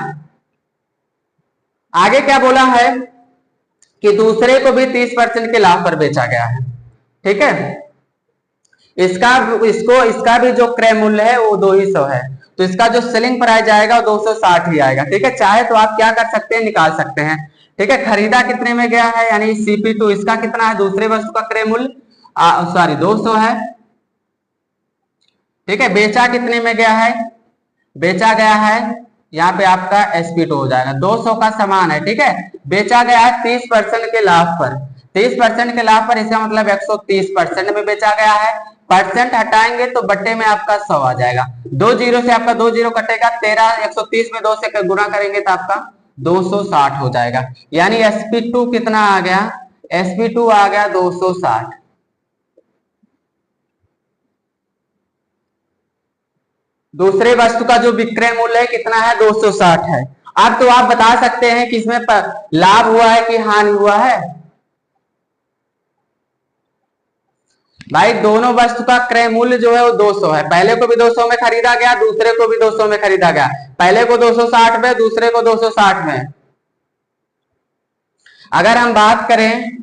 Speaker 1: आगे क्या बोला है कि दूसरे को भी 30% के लाभ पर बेचा गया है। ठीक है, इसका भी जो क्रय मूल्य है वो 200 है, तो इसका जो सेलिंग प्राइस आएगा वो 260 ही आएगा। ठीक है, चाहे तो आप क्या कर सकते हैं, निकाल सकते हैं। ठीक है, खरीदा कितने में गया है, यानी CP2 इसका कितना है, दूसरे वस्तु का क्रय मूल्य 200 है। ठीक है, बेचा कितने में गया है, बेचा गया है यहाँ पे आपका SP2 हो जाएगा, 200 का समान है। ठीक है, बेचा गया है 30% के लाभ पर, 30% के लाभ पर, इसका मतलब 130% में बेचा गया है। परसेंट हटाएंगे तो बट्टे में आपका 100 आ जाएगा, 2 जीरो से आपका 2 जीरो कटेगा, 13 130 में 2 से गुना करेंगे तो आपका 260 हो जाएगा। यानी SP2 कितना आ गया, SP2 आ गया 260। दूसरे वस्तु का जो विक्रय मूल्य है कितना है, 260 है। अब तो आप बता सकते हैं कि इसमें लाभ हुआ है कि हानि हुआ है। भाई दोनों वस्तु का क्रय मूल्य जो है वो 200 है, पहले को भी 200 में खरीदा गया, दूसरे को भी 200 में खरीदा गया, पहले को 260 में, दूसरे को 260 में। अगर हम बात करें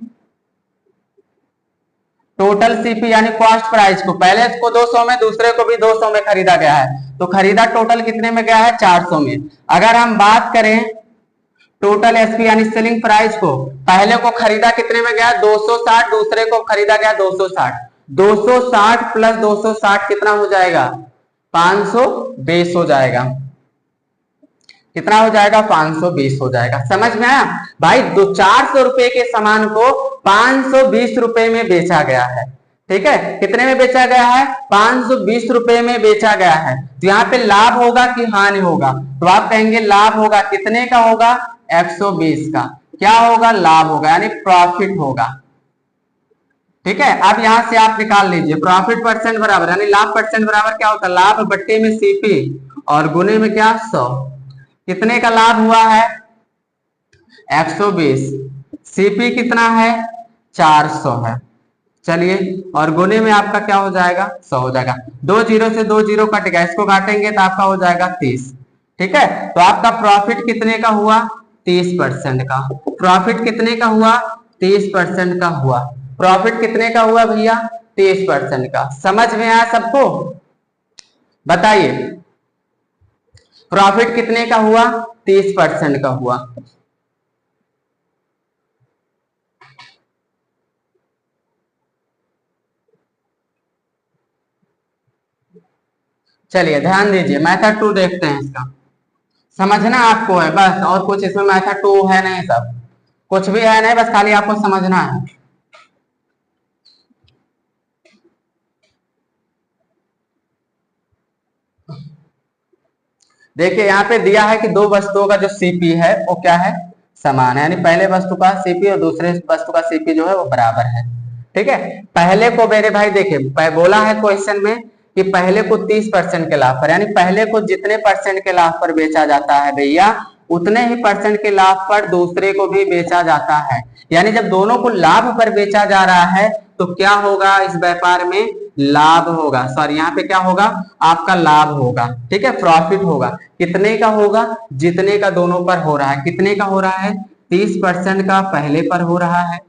Speaker 1: टोटल सीपी यानी कॉस्ट प्राइस को पहले को 200 में, दूसरे को भी 200 में खरीदा गया है, तो खरीदा टोटल कितने में गया है? 400 में। अगर हम बात करें टोटल एसपी यानी सेलिंग प्राइस को, पहले को खरीदा कितने में गया? 260, दूसरे को खरीदा गया 260। 260 प्लस 260 कितना हो जाएगा? 520 हो जाएगा। कितना हो जाएगा? 520 हो जाएगा। समझ में आया भाई? 400 रुपए के सामान को 520 रुपए में बेचा गया है। ठीक है, कितने में बेचा गया है? 520 रुपए में बेचा गया है। तो यहाँ पे लाभ होगा कि हानि होगा? तो आप कहेंगे लाभ होगा। कितने का होगा? 120 का। क्या होगा? लाभ होगा, यानी प्रॉफिट होगा। ठीक है, अब यहां से आप निकाल लीजिए प्रॉफिट परसेंट बराबर, यानी लाभ परसेंट बराबर क्या होता है? लाभ बट्टे में सीपी और गुने में क्या? 100। कितने का लाभ हुआ है? 120। सीपी कितना है? 400 है। चलिए, और गुने में आपका क्या हो जाएगा? 100 हो जाएगा। 2 जीरो से 2 जीरो कट गया, इसको काटेंगे तो आपका हो जाएगा 30। ठीक है, तो आपका प्रॉफिट कितने का हुआ? 30% का। प्रॉफिट कितने का हुआ? 30% का हुआ। प्रॉफिट कितने का हुआ भैया? 30% का। समझ में आया सबको? बताइए, प्रॉफिट कितने का हुआ? 30% का हुआ। चलिए ध्यान दीजिए, मेथड 2 देखते हैं। इसका समझना आपको है बस, और कुछ इसमें मेथड 2 है नहीं, सब कुछ भी है नहीं, बस खाली आपको समझना है। देखिए यहाँ पे दिया है कि दो वस्तुओं का जो सीपी है वो क्या है? समान है, यानी पहले वस्तु का सीपी और दूसरे वस्तु का सीपी जो है वो बराबर है। ठीक है, पहले को मेरे भाई देखिए बोला है क्वेश्चन में कि पहले को 30% के लाभ पर, यानी पहले को जितने परसेंट के लाभ पर बेचा जाता है भैया, उतने ही परसेंट के लाभ पर दूसरे को भी बेचा जाता है। यानी जब दोनों को लाभ पर बेचा जा रहा है तो क्या होगा? इस व्यापार में लाभ होगा। सॉरी, यहाँ पे क्या होगा? आपका लाभ होगा। ठीक है, प्रॉफिट होगा। कितने का होगा? जितने का दोनों पर हो रहा है। कितने का हो रहा है? 30% का पहले पर हो रहा है,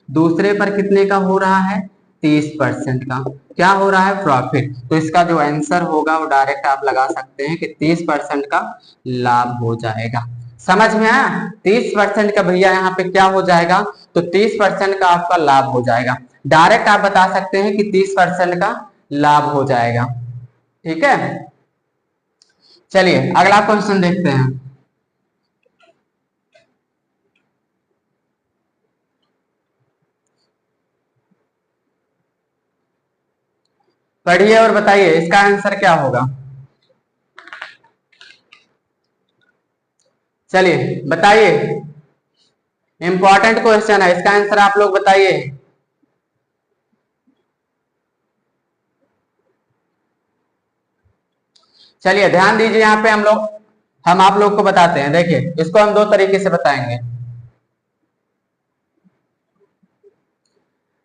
Speaker 1: दूसरे पर कितने का हो रहा है? 30% का। क्या हो रहा है? प्रॉफिट। तो इसका जो आंसर होगा वो डायरेक्ट आप लगा सकते हैं कि 30% का लाभ हो जाएगा। समझ में आया? 30% का भैया यहाँ पे क्या हो जाएगा? तो 30% का आपका लाभ हो जाएगा। डायरेक्ट आप बता सकते हैं कि 30% का लाभ हो जाएगा। ठीक है, चलिए अगला क्वेश्चन देखते हैं। पढ़िए और बताइए इसका आंसर क्या होगा। चलिए बताइए, इंपॉर्टेंट क्वेश्चन है, इसका आंसर आप लोग बताइए। चलिए ध्यान दीजिए, यहाँ पे हम आप लोग को बताते हैं। देखिए, इसको हम दो तरीके से बताएंगे।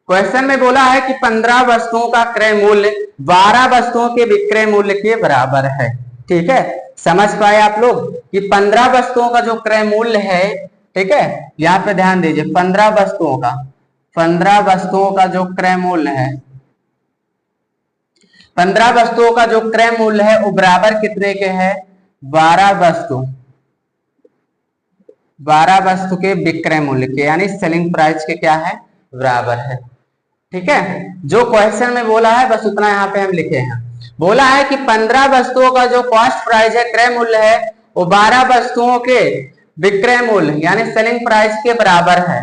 Speaker 1: क्वेश्चन में बोला है कि 15 वस्तुओं का क्रय मूल्य 12 वस्तुओं के विक्रय मूल्य के बराबर है। ठीक है, समझ पाए आप लोग कि 15 वस्तुओं का जो क्रय मूल्य है, ठीक है, यहाँ पे ध्यान दीजिए, 15 वस्तुओं का जो क्रय मूल्य है, 15 वस्तुओं का जो क्रय मूल्य है वो बराबर कितने के है? 12 वस्तु के विक्रय मूल्य के, यानी सेलिंग प्राइस के क्या है? बराबर है। ठीक है, जो क्वेश्चन में बोला है बस उतना यहाँ पे हम लिखे हैं। बोला है कि 15 वस्तुओं का जो कॉस्ट प्राइस है, क्रय मूल्य है, वो 12 वस्तुओं के विक्रय मूल्य यानी सेलिंग प्राइस के बराबर है।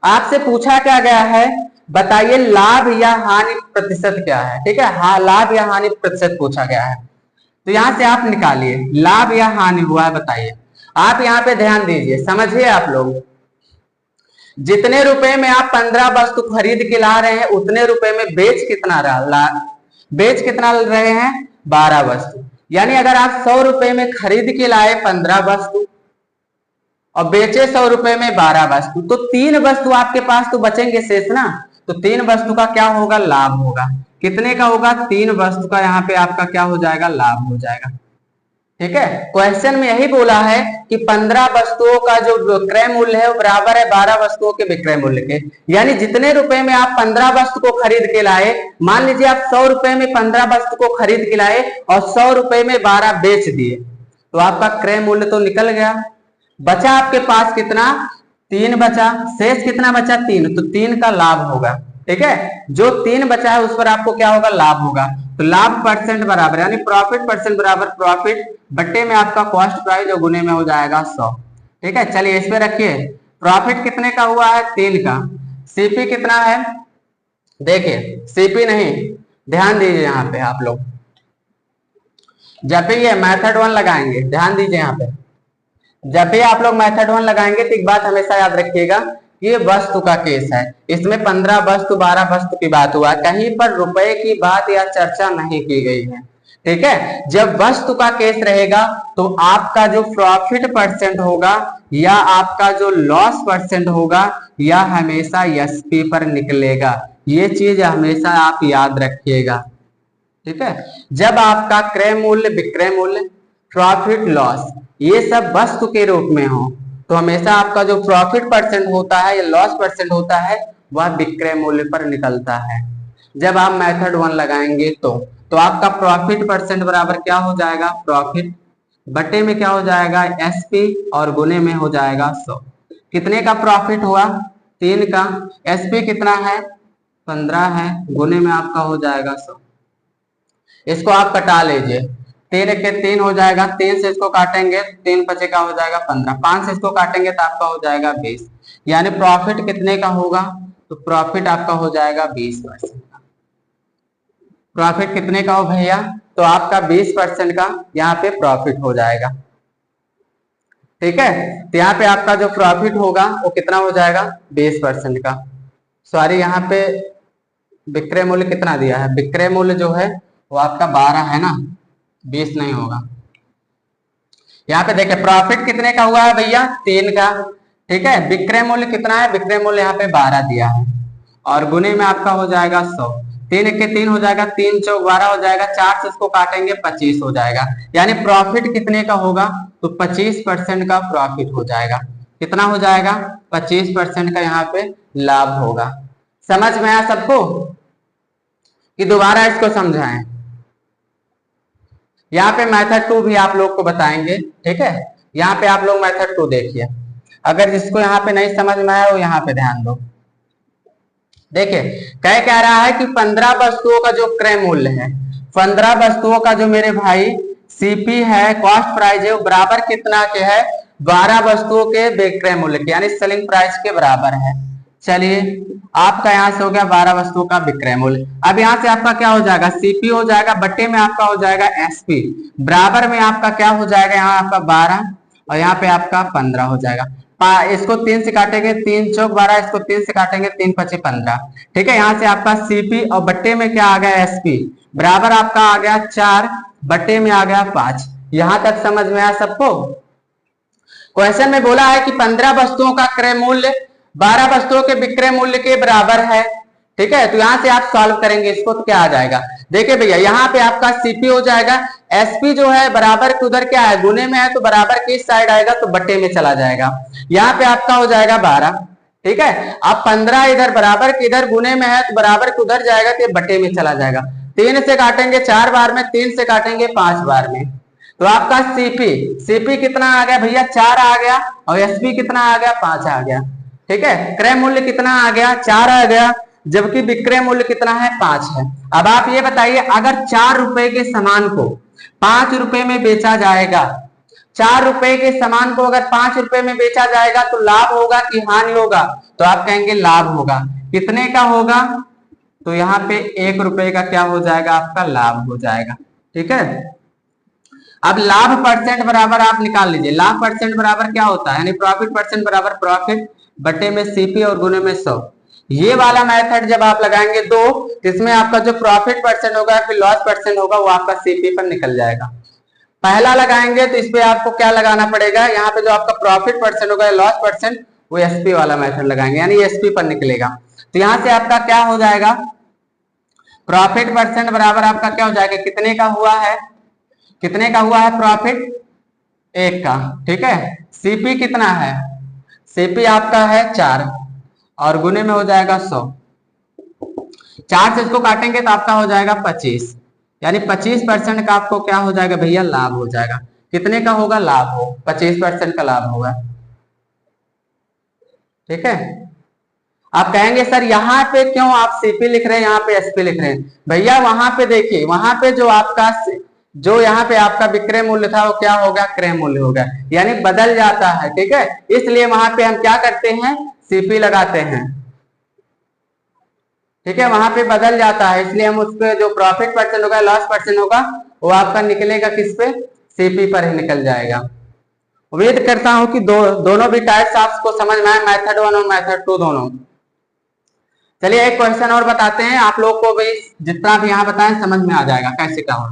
Speaker 1: आपसे पूछा क्या गया है? बताइए लाभ या हानि प्रतिशत क्या है। ठीक है, हाँ, लाभ या हानि प्रतिशत पूछा गया है। तो यहां से आप निकालिए लाभ या हानि हुआ है, बताइए। आप यहाँ पे ध्यान दीजिए, समझिए आप लोग। जितने रुपए में आप 15 वस्तु खरीद के ला रहे हैं, उतने रुपए में बेच कितना रहे हैं? 12 वस्तु। यानी अगर आप 100 रुपए में खरीद के लाए 15 वस्तु और बेचे 100 रुपए में 12 वस्तु, तो 3 वस्तु आपके पास तो बचेंगे शेष ना। तो 3 वस्तु का क्या होगा? लाभ होगा। कितने का होगा? 3 वस्तु का यहाँ पे आपका क्या हो जाएगा? लाभ हो जाएगा। ठीक है, क्वेश्चन में यही बोला है कि 15 वस्तुओं का जो विक्रय मूल्य है वो बराबर है 12 वस्तुओं के विक्रय मूल्य के। यानी जितने रुपए में आप 15 वस्तु को खरीद के लाए, मान लीजिए आप 100 रुपए में 15 वस्तु को खरीद के लाए और 100 रुपए में 12 बेच दिए, तो आपका क्रय मूल्य तो निकल गया। बचा आपके पास कितना, 3 बचा, शेष कितना बचा, 3, तो 3 का लाभ होगा। ठीक है, जो 3 बचा है उस पर आपको क्या होगा, लाभ होगा। तो लाभ परसेंट बराबर यानी प्रॉफिट परसेंट बराबर प्रॉफिट बट्टे में आपका कॉस्ट प्राइस और गुने में हो जाएगा 100। ठीक है, चलिए इस पे रखिए। प्रॉफिट कितने का हुआ है, 3 का। सीपी कितना है, देखिए सीपी नहीं, ध्यान दीजिए यहाँ पे आप लोग, जब भी ये मेथड 1 लगाएंगे, ध्यान दीजिए यहाँ पे, जब भी आप लोग मेथड 1 लगाएंगे तो एक बात हमेशा याद रखिएगा, ये वस्तु का केस है, इसमें 15 वस्तु 12 वस्तु की बात हुआ, कहीं पर रुपए की बात या चर्चा नहीं की गई है। ठीक है, जब वस्तु का केस रहेगा तो आपका जो प्रॉफिट परसेंट होगा या आपका जो लॉस परसेंट होगा या हमेशा एसपी पर निकलेगा। ये चीज हमेशा आप याद रखिएगा। ठीक है, जब आपका क्रय मूल्य, विक्रय मूल्य, प्रॉफिट लॉस ये सब वस्तु के रूप में हो तो हमेशा आपका जो प्रॉफिट परसेंट होता है या लॉस परसेंट होता है वह विक्रय मूल्य पर निकलता है। जब आप मेथड 1 लगाएंगे तो आपका प्रॉफिट परसेंट बराबर क्या हो जाएगा, प्रॉफिट बटे में क्या हो जाएगा, एसपी, और गुने में हो जाएगा 100। कितने का प्रॉफिट हुआ, 3 का। एसपी कितना है, 15 है, गुने में आपका हो जाएगा 100। इसको आप कटा लीजिए, 3 के 3 हो जाएगा, 3 से इसको काटेंगे 3 बचे का हो जाएगा 15, 5 से इसको काटेंगे तो आपका हो जाएगा 20। यानी प्रॉफिट कितने का होगा, तो प्रॉफिट आपका हो जाएगा 20%। प्रॉफिट कितने का हो भैया, तो आपका 20% का यहाँ पे प्रॉफिट हो जाएगा। ठीक है, तो यहाँ पे आपका जो प्रॉफिट होगा वो कितना हो जाएगा, 20% का। सॉरी, यहाँ पे विक्रय मूल्य कितना दिया है, विक्रय मूल्य जो है वो आपका 12 है ना, 20 नहीं होगा। यहाँ पे देखिए प्रॉफिट कितने का हुआ है भैया, 3 का। ठीक है, विक्रय मूल्य कितना है, विक्रय मूल्य यहाँ पे 12 दिया है और गुने में आपका हो जाएगा 100। 3 के 3 हो जाएगा, 3 चौक 12 हो जाएगा, 4 से इसको काटेंगे 25 हो जाएगा। यानी प्रॉफिट कितने का होगा, तो 25% का प्रॉफिट हो जाएगा। कितना हो जाएगा, 25% का यहाँ पे लाभ होगा। समझ में आया सबको कि दोबारा इसको समझाएं। यहाँ पे मेथड 2 भी आप लोग को बताएंगे। ठीक है, यहाँ पे आप लोग मेथड 2 देखिए, अगर जिसको यहाँ पे नहीं समझ में आया वो यहाँ पे ध्यान दो। देखिए कह रहा है कि 15 वस्तुओं का जो क्रय मूल्य है, 15 वस्तुओं का जो मेरे भाई सीपी है, कॉस्ट प्राइस है, वो बराबर कितना के है, 12 वस्तुओं के विक्रय मूल्य के, यानी सेलिंग प्राइस के बराबर है। चलिए आपका यहाँ से हो गया 12 वस्तुओं का विक्रय मूल्य। अब यहाँ से आपका क्या हो जाएगा, सीपी हो जाएगा, बट्टे में आपका हो जाएगा एसपी, बराबर में आपका क्या हो जाएगा, यहाँ आपका 12 और यहाँ पे आपका 15 हो जाएगा। इसको 3 से काटेंगे, 3 चौक 12, इसको 3 से काटेंगे, 3 पचे 15। ठीक है, यहाँ से आपका सीपी और बट्टे में क्या आ गया, एसपी, बराबर आपका आ गया 4, बट्टे में आ गया 5। यहां तक समझ में आया सबको। क्वेश्चन में बोला है कि 15 वस्तुओं का क्रय मूल्य 12 वस्तुओं के विक्रय मूल्य के बराबर है। ठीक है, तो यहां से आप सॉल्व करेंगे इसको तो क्या आ जाएगा, देखिए भैया यहाँ पे आपका सीपी हो जाएगा, एसपी जो है बराबर के उधर क्या है, गुने में है, तो बराबर की साइड आएगा तो बट्टे में चला जाएगा। यहाँ पे आपका हो जाएगा 12। ठीक है, अब 15 इधर बराबर के इधर गुने में है तो बराबर के उधर जाएगा तो बट्टे में चला जाएगा। 3 से काटेंगे 4 बार में, 3 से काटेंगे 5 बार में, तो आपका सीपी कितना आ गया भैया, 4 आ गया, और एसपी कितना आ गया, 5 आ गया। ठीक है, क्रय मूल्य कितना आ गया, 4 आ गया, जबकि विक्रय मूल्य कितना है, 5 है। अब आप ये बताइए, अगर 4 रुपए के सामान को 5 रुपए में बेचा जाएगा, 4 रुपए के सामान को अगर 5 रुपए में बेचा जाएगा तो लाभ होगा कि हानि होगा, तो आप कहेंगे लाभ होगा। कितने का होगा, तो यहाँ पे 1 रुपए का क्या हो जाएगा, आपका लाभ हो जाएगा। ठीक है, अब लाभ परसेंट बराबर आप निकाल लीजिए, लाभ परसेंट बराबर क्या होता है, यानी प्रॉफिट परसेंट बराबर प्रॉफिट बटे में सीपी और गुने में 100। ये वाला मेथड जब आप लगाएंगे तो इसमें आपका जो प्रॉफिट परसेंट होगा फिर लॉस परसेंट होगा वो आपका सीपी पर निकल जाएगा। पहला लगाएंगे तो इसपे आपको क्या लगाना पड़ेगा, यहाँ पे जो आपका प्रॉफिट परसेंट होगा लॉस परसेंट, वो एसपी वाला मेथड लगाएंगे, यानी एसपी पर निकलेगा। तो यहाँ से आपका क्या हो जाएगा, प्रॉफिट परसेंट बराबर आपका क्या हो जाएगा, कितने का हुआ है, कितने का हुआ है प्रॉफिट? 1 का। ठीक है, सीपी कितना है? सीपी आपका है 4 और गुने में हो जाएगा 100। 4 से इसको काटेंगे तो आपका हो जाएगा 25, यानी 25% का आपको क्या हो जाएगा भैया? लाभ हो जाएगा। कितने का होगा लाभ? हो 25% का लाभ होगा। ठीक है, आप कहेंगे सर यहाँ पे क्यों आप सीपी लिख रहे हैं, यहाँ पे एसपी लिख रहे हैं? भैया वहां पे देखिए, वहां पे जो यहाँ पे आपका विक्रय मूल्य था वो क्या हो गया? क्रय मूल्य हो गया, यानी बदल जाता है। ठीक है, इसलिए वहां पे हम क्या करते हैं? सीपी लगाते हैं। ठीक है, वहां पे बदल जाता है, इसलिए हम उस पे जो प्रॉफिट परसेंट होगा, लॉस परसेंट होगा, वो आपका निकलेगा किस पे? सीपी पर ही निकल जाएगा। उम्मीद करता हूं कि दोनों भी टाइप्स आपको समझ में आए, मेथड 1 और मेथड 2 दोनों। चलिए एक क्वेश्चन और बताते हैं, आप लोग को भी जितना भी यहाँ बताएं समझ में आ जाएगा कैसे क्या हो।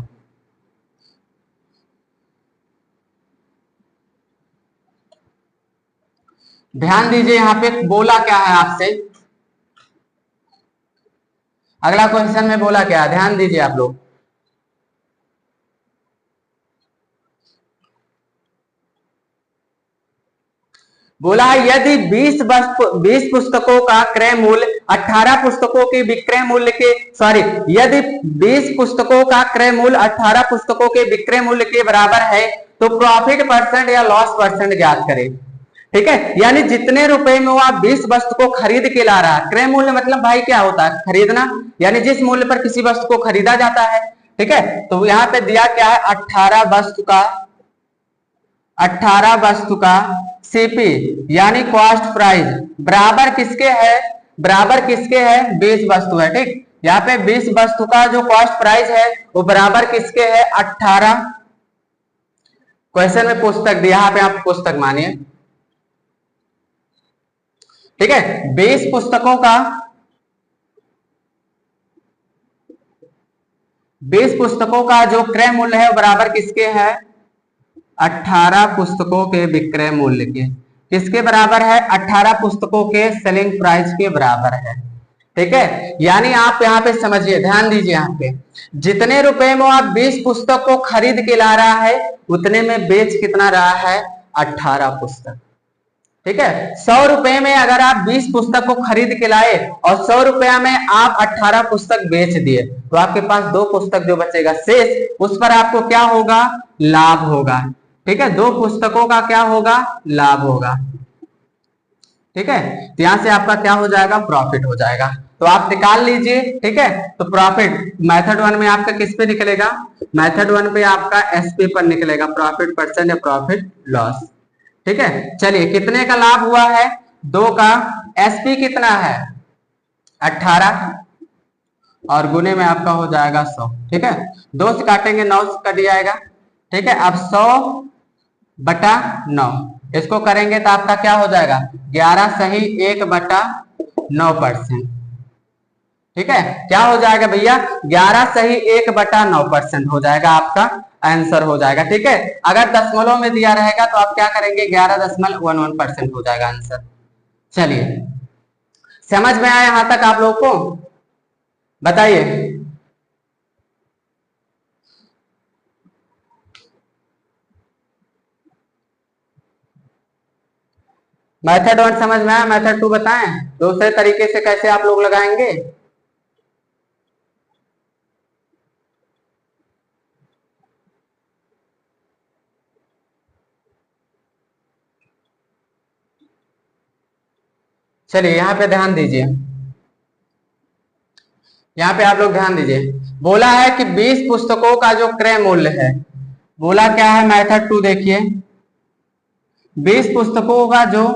Speaker 1: ध्यान दीजिए, यहाँ पे बोला क्या है आपसे, अगला क्वेश्चन में बोला क्या है, ध्यान दीजिए आप लोग। बोला यदि 20 पुस्तकों का क्रय मूल्य 18 पुस्तकों के विक्रय मूल्य के यदि 20 पुस्तकों का क्रय मूल्य 18 पुस्तकों के विक्रय मूल्य के बराबर है तो प्रॉफिट परसेंट या लॉस परसेंट ज्ञात करें। ठीक है, यानी जितने रुपए में वो आप 20 वस्तु को खरीद के ला रहा है, क्रय मूल्य मतलब भाई क्या होता है? खरीदना, यानी जिस मूल्य पर किसी वस्तु को खरीदा जाता है। ठीक है, तो यहाँ पे दिया क्या है? 18 वस्तु का सीपी यानी कॉस्ट प्राइस बराबर किसके है? बराबर किसके है? 20 वस्तु है। ठीक, यहाँ पे 20 वस्तु का जो कॉस्ट प्राइस है वो बराबर किसके है? 18। क्वेश्चन में पुस्तक दिया, यहाँ पे आप पुस्तक मानिए। ठीक है, 20 पुस्तकों का 20 पुस्तकों का जो क्रय मूल्य है वो बराबर किसके है? 18 पुस्तकों के विक्रय मूल्य के। किसके बराबर है? 18 पुस्तकों के सेलिंग प्राइस के बराबर है। ठीक है, यानी आप यहाँ पे समझिए, ध्यान दीजिए, यहाँ पे जितने रुपए में आप 20 पुस्तक को खरीद के ला रहा है उतने में बेच कितना रहा है? 18 पुस्तक। ठीक है, 100 रुपए में अगर आप 20 पुस्तक को खरीद के लाए और 100 रुपया में आप 18 पुस्तक बेच दिए तो आपके पास 2 पुस्तक जो बचेगा शेष, उस पर आपको क्या होगा? लाभ होगा। ठीक है, 2 पुस्तकों का क्या होगा? लाभ होगा। ठीक है, तो यहां से आपका क्या हो जाएगा? प्रॉफिट हो जाएगा। तो आप निकाल लीजिए। ठीक है, तो प्रॉफिट मेथड 1 में आपका किस पे निकलेगा? मेथड 1 पे आपका एसपी पर निकलेगा, प्रॉफिट परसेंट या प्रॉफिट लॉस। ठीक है, चलिए कितने का लाभ हुआ है? 2 का। एसपी कितना है? 18 और गुने में आपका हो जाएगा 100। ठीक है, 2 से काटेंगे 9 से कट जाएगा। ठीक है, अब 100/9 इसको करेंगे तो आपका क्या हो जाएगा? 11 सही 1/9%। ठीक है, क्या हो जाएगा भैया? 11 सही 1/9% हो जाएगा, आपका आंसर हो जाएगा। ठीक है, अगर दशमलव में दिया रहेगा तो आप क्या करेंगे? 11.11% हो जाएगा आंसर। चलिए, समझ में आया यहां तक आप लोग को? बताइए। मेथड 1 समझ में आया? मेथड 2 बताएं दूसरे तरीके से कैसे आप लोग लगाएंगे? चलिए यहाँ पे ध्यान दीजिए, यहाँ पे आप लोग ध्यान दीजिए। बोला है कि 20 पुस्तकों का जो क्रय मूल्य है, बोला क्या है? मेथड 2 देखिए, 20 पुस्तकों का जो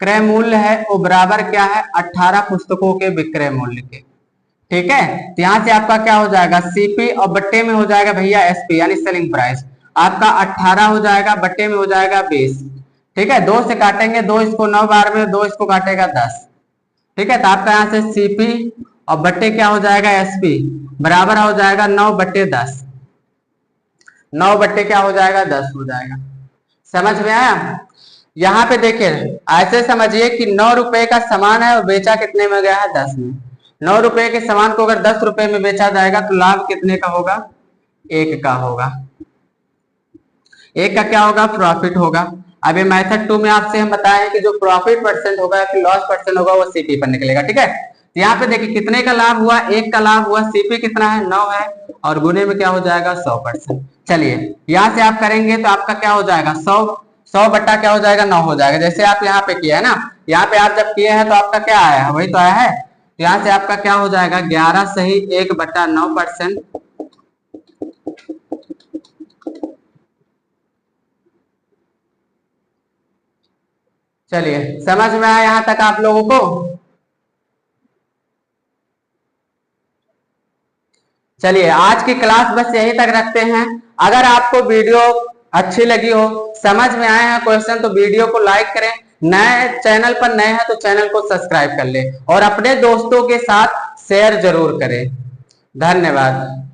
Speaker 1: क्रय मूल्य है वो बराबर क्या है? 18 पुस्तकों के विक्रय मूल्य के। ठीक है, तो यहां से आपका क्या हो जाएगा? सीपी और बट्टे में हो जाएगा भैया एसपी यानी सेलिंग प्राइस। आपका 18 हो जाएगा, बट्टे में हो जाएगा 20। ठीक है, 2 से काटेंगे, 2 इसको 9 बार में, 2 इसको काटेगा 10। ठीक है, तो आपका यहाँ से सीपी और बट्टे क्या हो जाएगा? एसपी बराबर हो जाएगा 9/10। 9 बट्टे क्या हो जाएगा? 10 हो जाएगा। समझ में आया? यहाँ पे देखिए, ऐसे समझिए कि 9 रुपए का सामान है और बेचा कितने में गया है? 10 में। 9 रुपए के सामान को अगर 10 रुपए में बेचा जाएगा तो लाभ कितने का होगा? 1 का होगा। एक का क्या होगा, प्रॉफिट होगा। अभी मेथड 2 में आपसे हम बताए कि जो प्रॉफिट परसेंट होगा या फिर लॉस परसेंट होगा वो सीपी पर निकलेगा, ठीक है। तो यहाँ पे देखिए कितने का लाभ हुआ, 1 का लाभ हुआ, सीपी कितना है, 9 है, और गुने में क्या हो जाएगा, 100%। चलिए यहाँ से आप करेंगे तो आपका क्या हो जाएगा, 100 बट्टा क्या हो जाएगा, 9 हो जाएगा। जैसे आप यहाँ पे किया है ना, यहाँ पे आप जब किए हैं तो आपका क्या आया है, वही तो आया है। तो यहाँ से आपका क्या हो जाएगा, 11 सही 1/9%। चलिए समझ में आया यहाँ तक आप लोगों को। चलिए आज की क्लास बस यहीं तक रखते हैं। अगर आपको वीडियो अच्छी लगी हो, समझ में आए हैं क्वेश्चन, तो वीडियो को लाइक करें। नए चैनल पर नए हैं तो चैनल को सब्सक्राइब कर ले और अपने दोस्तों के साथ शेयर जरूर करें। धन्यवाद।